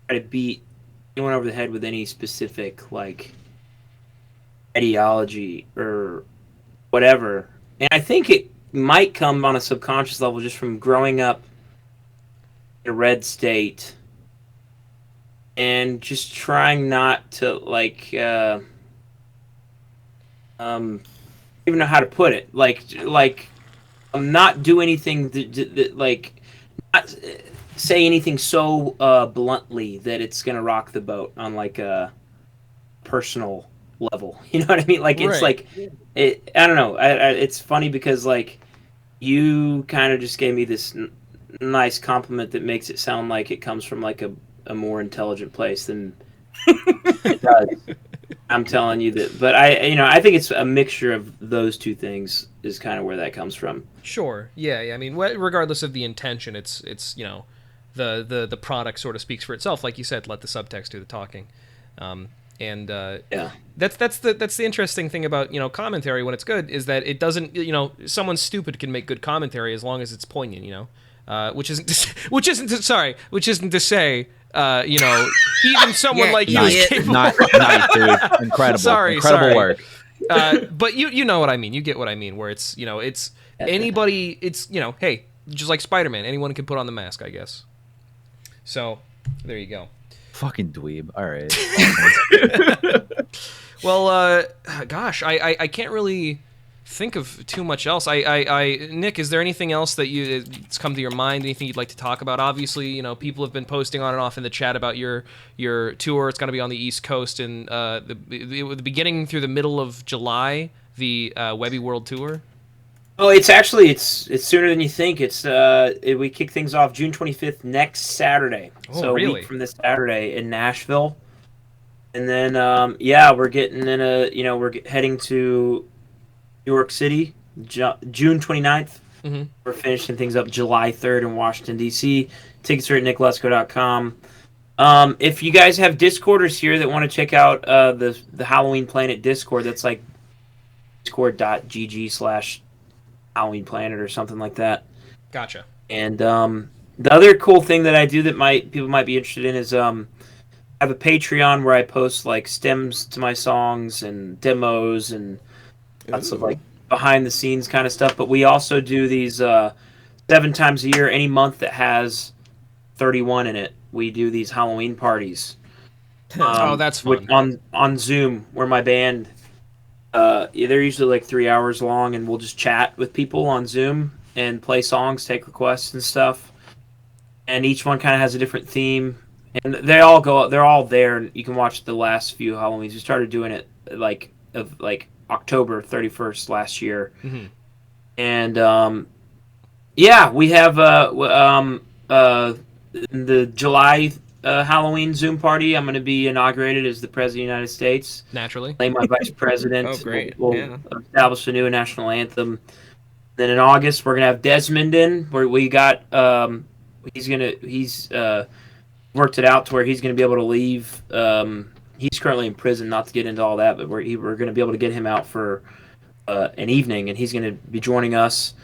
try to beat anyone over the head with any specific like ideology or whatever. And I think it might come on a subconscious level just from growing up in a red state and just trying not to even know how to put it, not do anything not say anything so bluntly that it's gonna rock the boat on like a personal level. You know what I mean? It's right. I don't know. It's funny because you kind of just gave me this nice compliment that makes it sound like it comes from like a more intelligent place than it does. I'm telling you that, but I think it's a mixture of those two things is kind of where that comes from. Sure. Yeah. I mean, regardless of the intention, it's the product sort of speaks for itself. Like you said, let the subtext do the talking. That's the interesting thing about commentary when it's good, is that it doesn't someone stupid can make good commentary as long as it's poignant, which isn't to say even someone like you is capable. Nice, dude. Incredible work. But you know what I mean. You get what I mean. Where it's it's anybody. It's hey, just like Spider-Man, anyone can put on the mask, I guess. So there you go. Fucking dweeb. All right. Well, gosh, I can't really think of too much else. Nick, is there anything else that's come to your mind? Anything you'd like to talk about? Obviously, people have been posting on and off in the chat about your tour. It's going to be on the East Coast in the beginning through the middle of July. The Webby World Tour. Oh, it's sooner than you think. We kick things off June 25th next Saturday. Oh, so really? A week from this Saturday in Nashville. And then we're getting in we're heading to New York City June 29th. Mm-hmm. We're finishing things up July 3rd in Washington D.C. Tickets are at nicklutsko.com. If you guys have Discorders here that want to check out the Halloween Planet Discord, that's like discord.gg/Halloween Planet or something like that. Gotcha. And the other cool thing that I do that people might be interested in is I have a Patreon where I post like stems to my songs and demos and lots of like behind the scenes kind of stuff. But we also do these 7 times a year. Any month that has 31 in it, we do these Halloween parties. Oh, that's fun. On Zoom, where my band. They're usually like 3 hours long, and we'll just chat with people on Zoom and play songs, take requests and stuff. And each one kind of has a different theme. And they're all there. You can watch the last few Halloweens. We started doing it like October 31st last year. Mm-hmm. And yeah, we have the July Halloween Zoom party. I'm going to be inaugurated as the President of the United States. Naturally. Play my Vice President. Oh, great. We'll establish a new national anthem. Then in August, we're going to have Desmond in, where we got he's worked it out to where he's going to be able to leave. He's currently in prison, not to get into all that, but we're going to be able to get him out for an evening, and he's going to be joining us.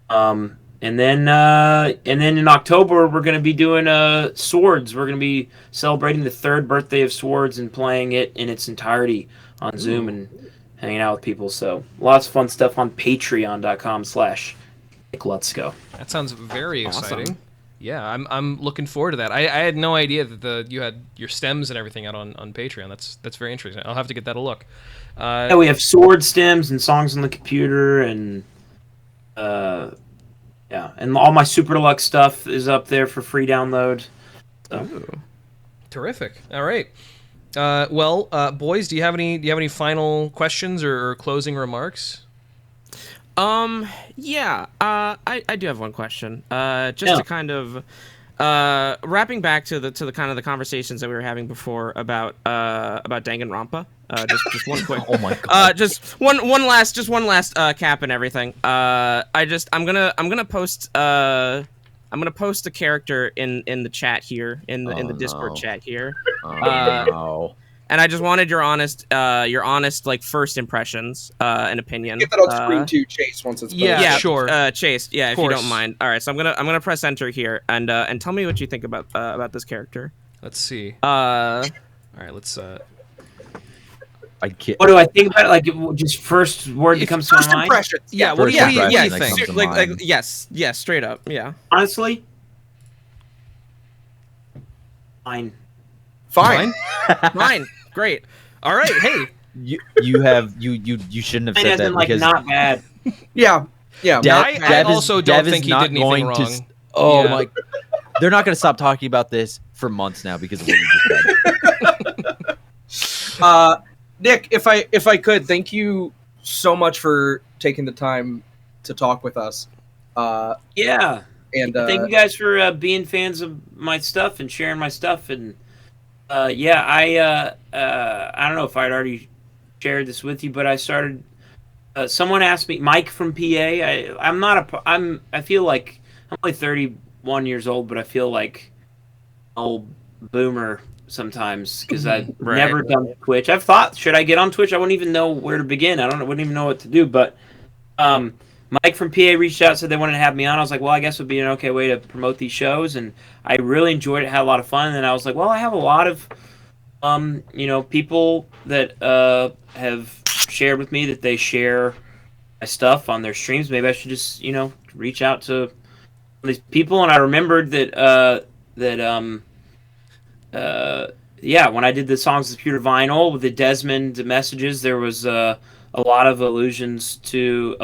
And then in October, we're going to be doing Swords. We're going to be celebrating the 3rd birthday of Swords and playing it in its entirety on Zoom and hanging out with people. So lots of fun stuff on patreon.com/Lutsko. That sounds very exciting. Awesome. Yeah, I'm looking forward to that. I had no idea that you had your stems and everything out on Patreon. That's very interesting. I'll have to get that a look. Yeah, we have sword stems and songs on the computer, and yeah, and all my Super Deluxe stuff is up there for free download. So. Terrific. All right. Well, boys, do you have any final questions or closing remarks? Yeah, I do have one question. To kind of wrapping back to the kind of the conversations that we were having before about Danganronpa. Just one quick. Oh my god. Just one last cap and everything. I'm gonna post a character in the chat here in the Discord chat here. No. And I just wanted your honest like first impressions and opinion. Get that on screen too, Chase. Once it's yeah, sure. Chase, yeah, if you don't mind. All right, so I'm gonna press enter here and tell me what you think about this character. Let's see. All right, let's. I can't. What do I think about it? Like, just first word that comes to my mind? Impressions. Yeah, what do you think? Like yes, straight up, yeah. Honestly, fine. Fine. Great. All right. Hey, You shouldn't have said that like because not bad. Yeah. I also don't think he did anything wrong. My! They're not going to stop talking about this for months now because of what you just said. Nick, if I could, thank you so much for taking the time to talk with us. Yeah. And thank you guys for being fans of my stuff and sharing my stuff. And yeah, I don't know if I'd already shared this with you, but I started. Someone asked me, Mike from PA. I feel like I'm only 31 years old, but I feel like an old boomer sometimes because I've never done Twitch. I've thought, should I get on Twitch? I wouldn't even know where to begin. Wouldn't even know what to do. But Mike from PA reached out, said they wanted to have me on. I was like, well, I guess it would be an okay way to promote these shows, and I really enjoyed it. Had a lot of fun, and then I was like, well, I have a lot of people that have shared with me that they share my stuff on their streams. Maybe I should just reach out to these people. And I remembered that when I did the Songs of Computer vinyl with the Desmond messages, there was a lot of allusions to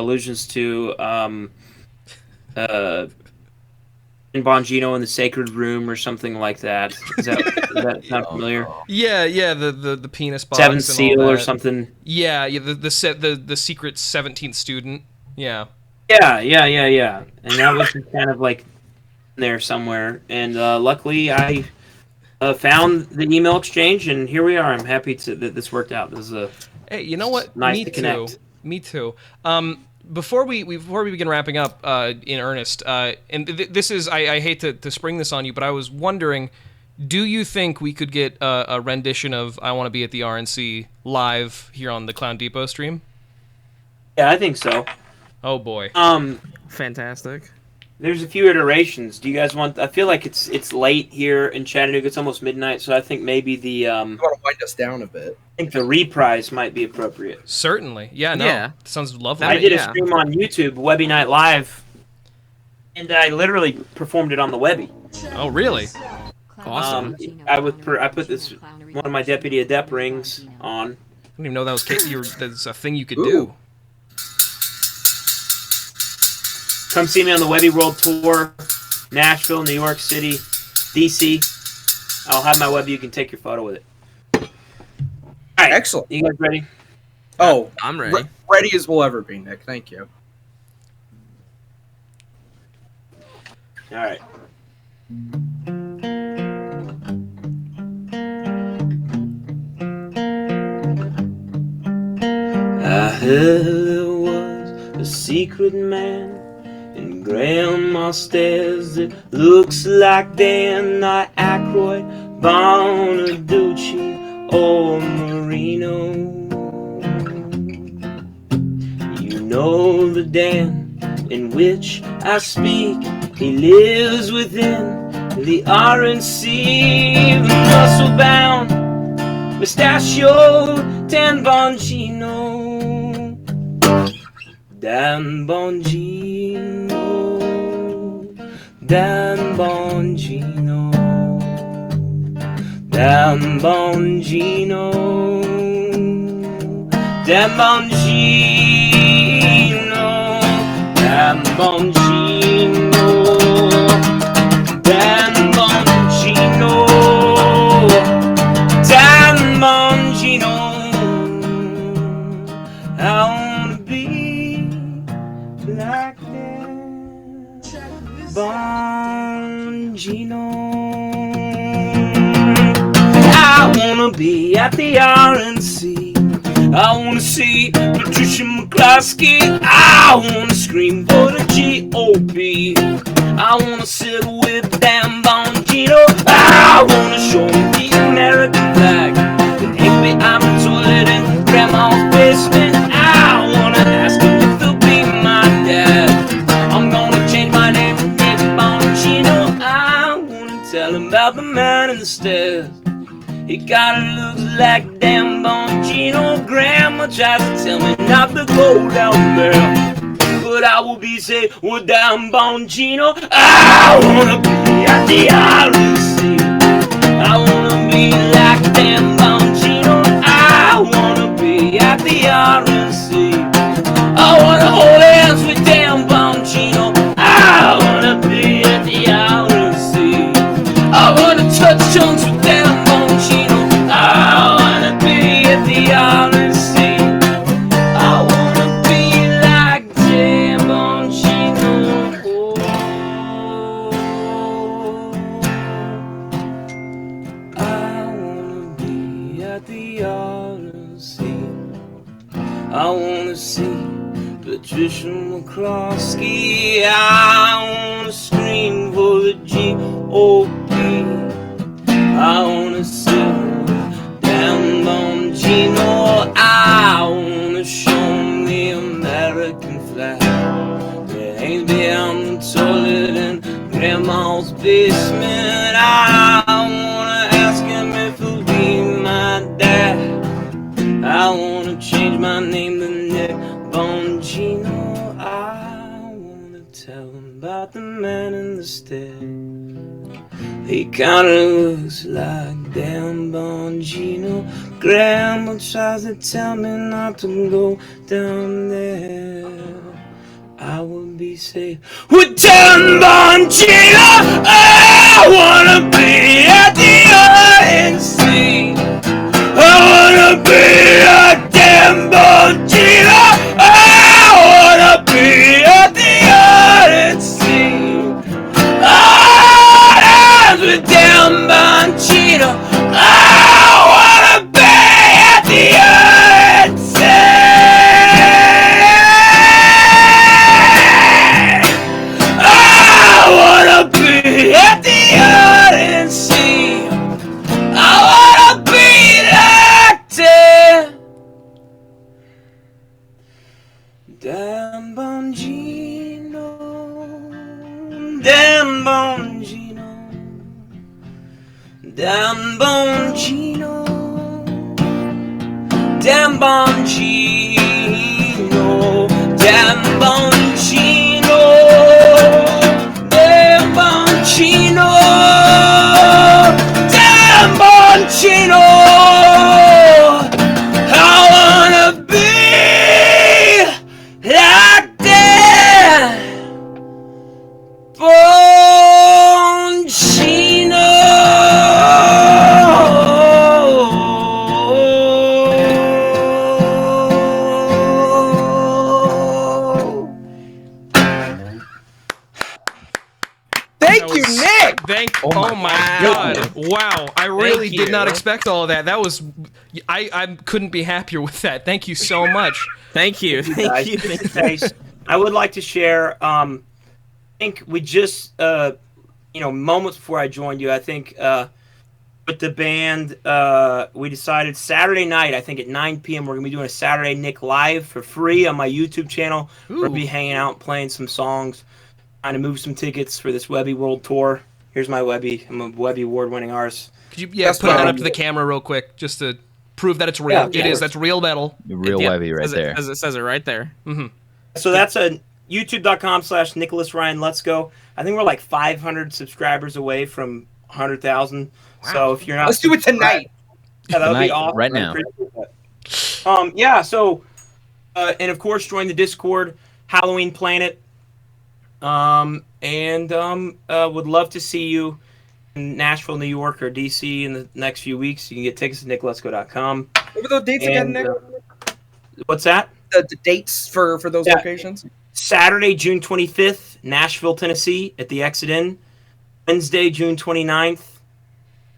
in Bongino in the Sacred Room or something like that. Does that sound familiar? Yeah, the penis box. Seventh Seal or something. Yeah, the secret 17th student. Yeah. Yeah. And that was just kind of like there somewhere. And luckily, I found the email exchange, and here we are. I'm happy that this worked out. This is hey, you know what? Nice to connect. Me too. Before we begin wrapping up in earnest, and this is I hate to spring this on you, but I was wondering, do you think we could get a rendition of "I Want to Be at the RNC" live here on the Clown Depot stream? Yeah, I think so. Oh boy. Fantastic. There's a few iterations. Do you guys want? I feel like it's late here in Chattanooga. It's almost midnight, so I think maybe the You want to wind us down a bit? I think the reprise might be appropriate. Certainly. Yeah. No. Yeah. Sounds lovely. I did a stream on YouTube, Webby Night Live, and I literally performed it on the Webby. Oh, really? Awesome. I put this one of my Deputy Adept rings on. I didn't even know that was that's a thing you could do. Come see me on the Webby World Tour, Nashville, New York City, DC. I'll have my web. You can take your photo with it. All right, Excellent. You guys ready? Oh, I'm ready. Ready as we'll ever be, Nick. Thank you. All right. I heard there was a secret man in Grandma's stairs that looks like Dan, not Aykroyd, Bonaducci, or Marino. You know the Dan in which I speak, he lives within the RNC, the muscle-bound, mustachioed Dan Bongino. Dan Bongino, Dan Bongino, Dan Bongino, Dan Bongino, Dan Bongino, Dan Bongino, Dan Bongino. I wanna be like Dan Bongino. I wanna be at the RNC. I wanna see Patricia McCloskey. I wanna scream for the GOP. I wanna sit with Dan Bongino. I wanna show him the American flag and hang behind the toilet in Grandma's basement. I wanna ask him if he'll be my dad. I'm gonna change my name to Dan Bongino. I wanna tell him about the man in the stairs. He kinda looks like Dan Bongino. Grandma tries to tell me not to go down there, but I will be safe with Dan Bongino. I wanna be at the RNC. I wanna be like Dan Bongino. I wanna be at the RNC. I wanna hold hands with Dan Bongino. I wanna be at the RNC. I wanna touch tongues with Dan Bongino. I wanna be at the RNC. I wanna be like Dan Bongino. I wanna be at the RNC. I wanna see Patricia McCloskey. I wanna scream for the GOP. I wanna sit with Dan Bongino. I wanna show him the American flag that hangs behind the toilet in Grandma's basement. I wanna ask him if he'll be my dad. I wanna change my name to Nick Bongino. I wanna tell him about the man in the stairs. He kinda looks like Dan Bongino. Grandma tries to tell me not to go down there. I will be safe with Dan Bongino. I wanna be at the RNC. I wanna be a Dan Bongino. I wanna be at the RNC. With Dan Bongino. I wanna be at the RNC. I wanna be at the RNC. I wanna be like Dan Bongino. Dan Bongino. Dan Bongino. Dan Bongino. Dan Bongino. Dan Bongino. Dan Bongino. I wanna be like Dan Bongino. Thank you, Nick. Oh my God! Wow, I really did not expect all of that. That was, I couldn't be happier with that. Thank you so much. Thank you. Thank you. Nice. I would like to share. I think we just, moments before I joined you, I think with the band, we decided Saturday night, I think at 9 p.m. we're gonna be doing a Saturday Nick Live for free on my YouTube channel. We're gonna be hanging out, playing some songs, trying to move some tickets for this Webby World Tour. Here's my Webby. I'm a Webby award-winning artist. Could you put that up to the camera real quick, just to prove that it's real? Yeah, it is. That's real metal. Real Webby right there. As it says it right there. Mm-hmm. So that's a youtube.com/Nicholas Ryan Lutsko. I think we're like 500 subscribers away from 100,000. Wow. So if you're not, let's do it tonight. Yeah, that would be awesome. Right now. So, and of course, join the Discord, Halloween Planet. Would love to see you in Nashville, New York, or DC in the next few weeks. You can get tickets at nickletsko.com. What were those dates again, Nick? What's that? The dates for those locations? Saturday, June 25th, Nashville, Tennessee, at the Exit Inn. Wednesday, June 29th,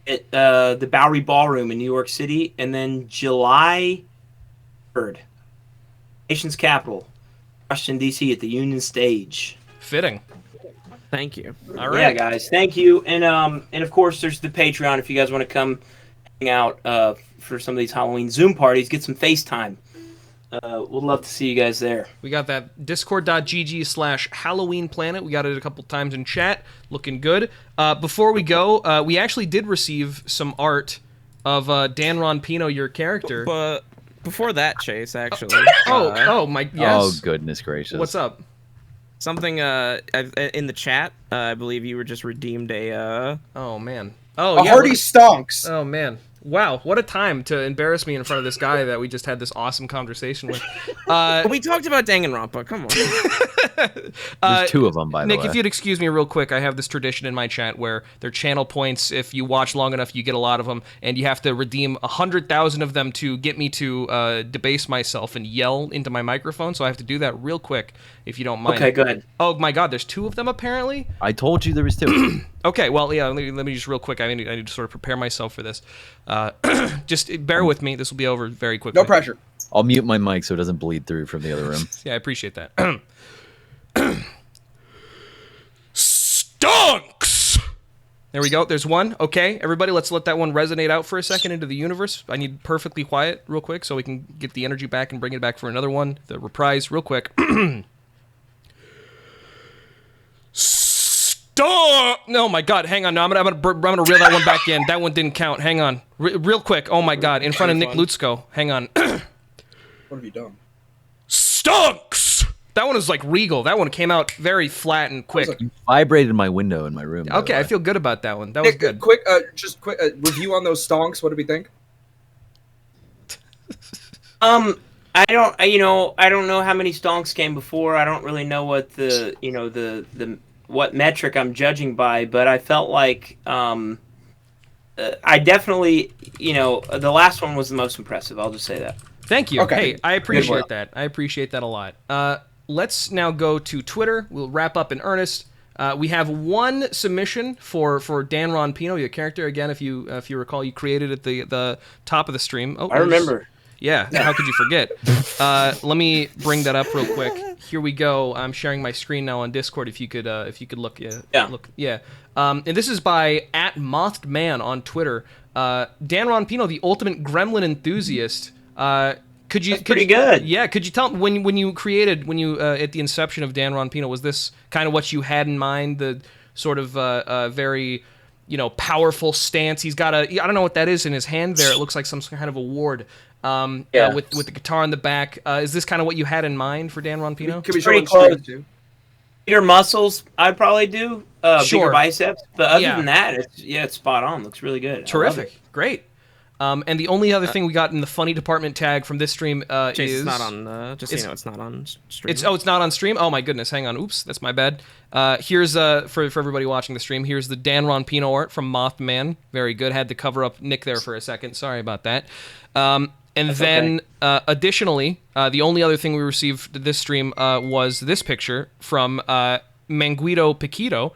at the Bowery Ballroom in New York City. And then July 3rd, nation's capital, Washington, D.C., at the Union Stage. Fitting. Thank you. All right. Yeah, guys, thank you. And of course, there's the Patreon if you guys want to come hang out for some of these Halloween Zoom parties, get some FaceTime. We'd love to see you guys there. We got that discord.gg/Halloween Planet. We got it a couple times in chat. Looking good. Before we go, we actually did receive some art of Dan Ron Pino, your character. But before that, Chase, actually. Yes. Oh, goodness gracious. What's up? Something in the chat. I believe you were just redeemed a. Oh man. A hearty stonks. Oh man. Wow, what a time to embarrass me in front of this guy that we just had this awesome conversation with. We talked about Danganronpa. Come on. There's two of them, by the way. Nick, if you'd excuse me real quick, I have this tradition in my chat where they're channel points. If you watch long enough, you get a lot of them, and you have to redeem 100,000 of them to get me to debase myself and yell into my microphone. So I have to do that real quick, if you don't mind. Okay, go ahead. Oh my God, there's two of them apparently. I told you there was two. Okay, well, yeah. Let me just real quick. I need to sort of prepare myself for this. Just bear with me. This will be over very quickly. No pressure. I'll mute my mic so it doesn't bleed through from the other room. Yeah, I appreciate that. Stonks! There we go. There's one. Okay, everybody, let's let that one resonate out for a second into the universe. I need perfectly quiet real quick so we can get the energy back and bring it back for another one. The reprise real quick. Stop! Oh my God! Hang on. No, I'm gonna reel that one back in. That one didn't count. Hang on. Real quick. Oh my God! In front of Nick Lutsko. Hang on. What have you done? Stonks! That one was like regal. That one came out very flat and quick. You vibrated my window in my room. Okay, I feel good about that one. That Nick, was good. Quick review on those stonks. What do we think? I don't know how many stonks came before. I don't really know what the what metric I'm judging by, but I felt like I definitely, the last one was the most impressive. I'll just say that. Thank you. Okay. Hey, I appreciate that. I appreciate that a lot. Let's now go to Twitter. We'll wrap up in earnest. We have one submission for Dan Ron Pino, your character. Again, if you recall, you created at the top of the stream. Oh, I remember. Yeah, how could you forget? Let me bring that up real quick. Here we go. I'm sharing my screen now on Discord. If you could look, look. And this is by @MothedMan on Twitter. Dan Ron Pino, the ultimate gremlin enthusiast. Could you? Pretty good. Yeah. Could you tell when you at the inception of Dan Ron Pino, was this kind of what you had in mind? The sort of very powerful stance. He's got I don't know what that is in his hand there. It looks like some kind of award. With the guitar in the back. Is this kind of what you had in mind for Dan Ron Pino? Could be pretty close. Bigger muscles, I'd probably do. Sure. Bigger biceps, but other than that, it's spot on. Looks really good. Terrific, great. And the only other thing we got in the funny department tag from this stream Chase, is it's not on. It's not on stream. It's not on stream. Oh my goodness, hang on. Oops, that's my bad. Here's for everybody watching the stream. Here's the Dan Ron Pino art from Mothman. Very good. Had to cover up Nick there for a second. Sorry about that. Additionally, the only other thing we received this stream was this picture from Manguito Paquito,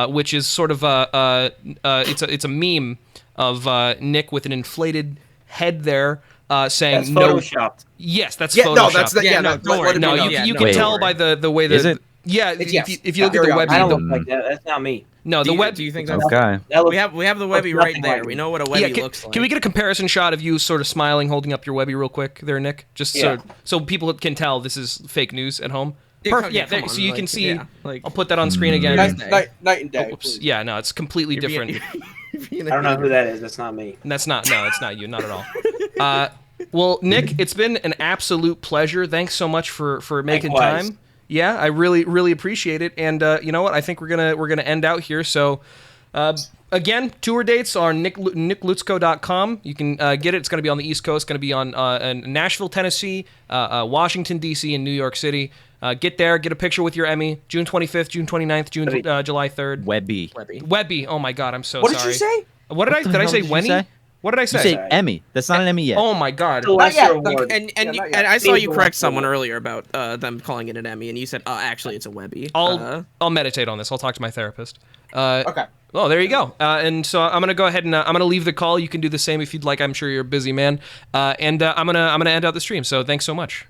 which is sort of it's a meme of Nick with an inflated head there, saying that's photoshopped. Yes, that's Yeah, photoshopped. no, that's that. Yeah, Yeah, no, no, don't worry. No, no, you can Wait. tell by the way that Is it? Yeah, Yes. if you look at the Carry on. Webby, I don't look like that. That's not me. no, the Web. Do you think that's Okay. That looks, we have the Webby looks right nothing there. like We me. know what a Yeah, Webby looks like. can we get a comparison shot of you sort of smiling, holding up your Webby real quick there, Nick? Just Yeah. so people can tell this is fake news at home. Yeah, Perfect. come- Yeah, come there, on, so you can like, see. yeah, like- I'll put that on screen again. night and day. Oh, oops. Yeah, no, it's completely You're being- different. you're being a I don't know hater. who that is. That's not me. And that's not. No, it's not you. Not at all. Well, Nick, it's been an absolute pleasure. Thanks so much for making Likewise. time. Yeah, I really appreciate it. And you know what? I think we're gonna end out here. So, again, tour dates are nicklutsko.com. You can get it. It's going to be on the East Coast. Going to be on in Nashville, Tennessee, Washington D.C., and New York City. Get there. Get a picture with your Emmy. June 25th, June 29th, July 3rd. Webby. Webby. Oh my God, I'm so What sorry. did you say? What did I? Did I hell say did you Wenny? say? What did I You say? say Emmy. That's not an Emmy yet. Oh my God. The lesser yet. award. And Yeah, not yet. and I saw Maybe you the correct last someone one. earlier about them calling it an Emmy, and you said, "Oh, actually, it's a Webby." I'll meditate on this. I'll talk to my therapist. Okay. Oh, there you go. And so I'm gonna go ahead and I'm gonna leave the call. You can do the same if you'd like. I'm sure you're a busy man. And I'm gonna end out the stream. So thanks so much.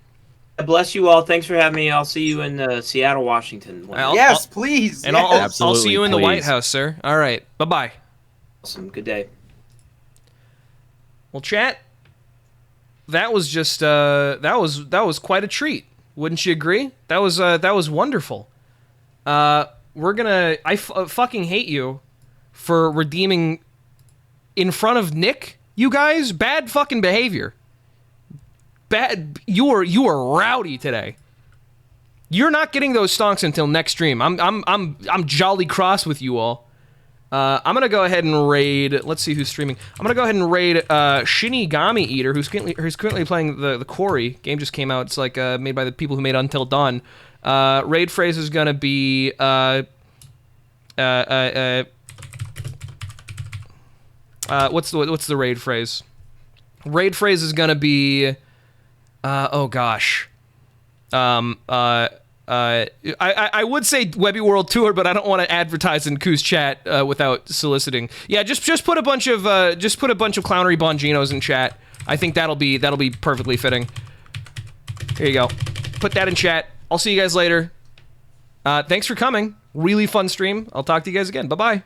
Bless you all. Thanks for having me. I'll see you in Seattle, Washington. Yes, please. And yes. I'll see Absolutely, you in the White please. House, sir. All right. Bye-bye. Awesome. Good day. Well, chat. That was just that was quite a treat. Wouldn't you agree? That was wonderful. We're gonna. I fucking hate you for redeeming in front of Nick. You guys, bad fucking behavior. Bad. You are rowdy today. You're not getting those stonks until next stream. I'm jolly cross with you all. I'm gonna go ahead and raid. Let's see who's streaming. I'm gonna go ahead and raid Shinigami Eater, who's currently playing the Quarry game. Just came out. It's like made by the people who made Until Dawn. Raid phrase is gonna be what's the raid phrase? Raid phrase is gonna be oh gosh. I would say Webby World Tour, but I don't want to advertise in Koo's chat without soliciting. Yeah, just put a bunch of clownery Bonginos in chat. I think that'll be perfectly fitting. Here you go. Put that in chat. I'll see you guys later. Thanks for coming. Really fun stream. I'll talk to you guys again. Bye-bye.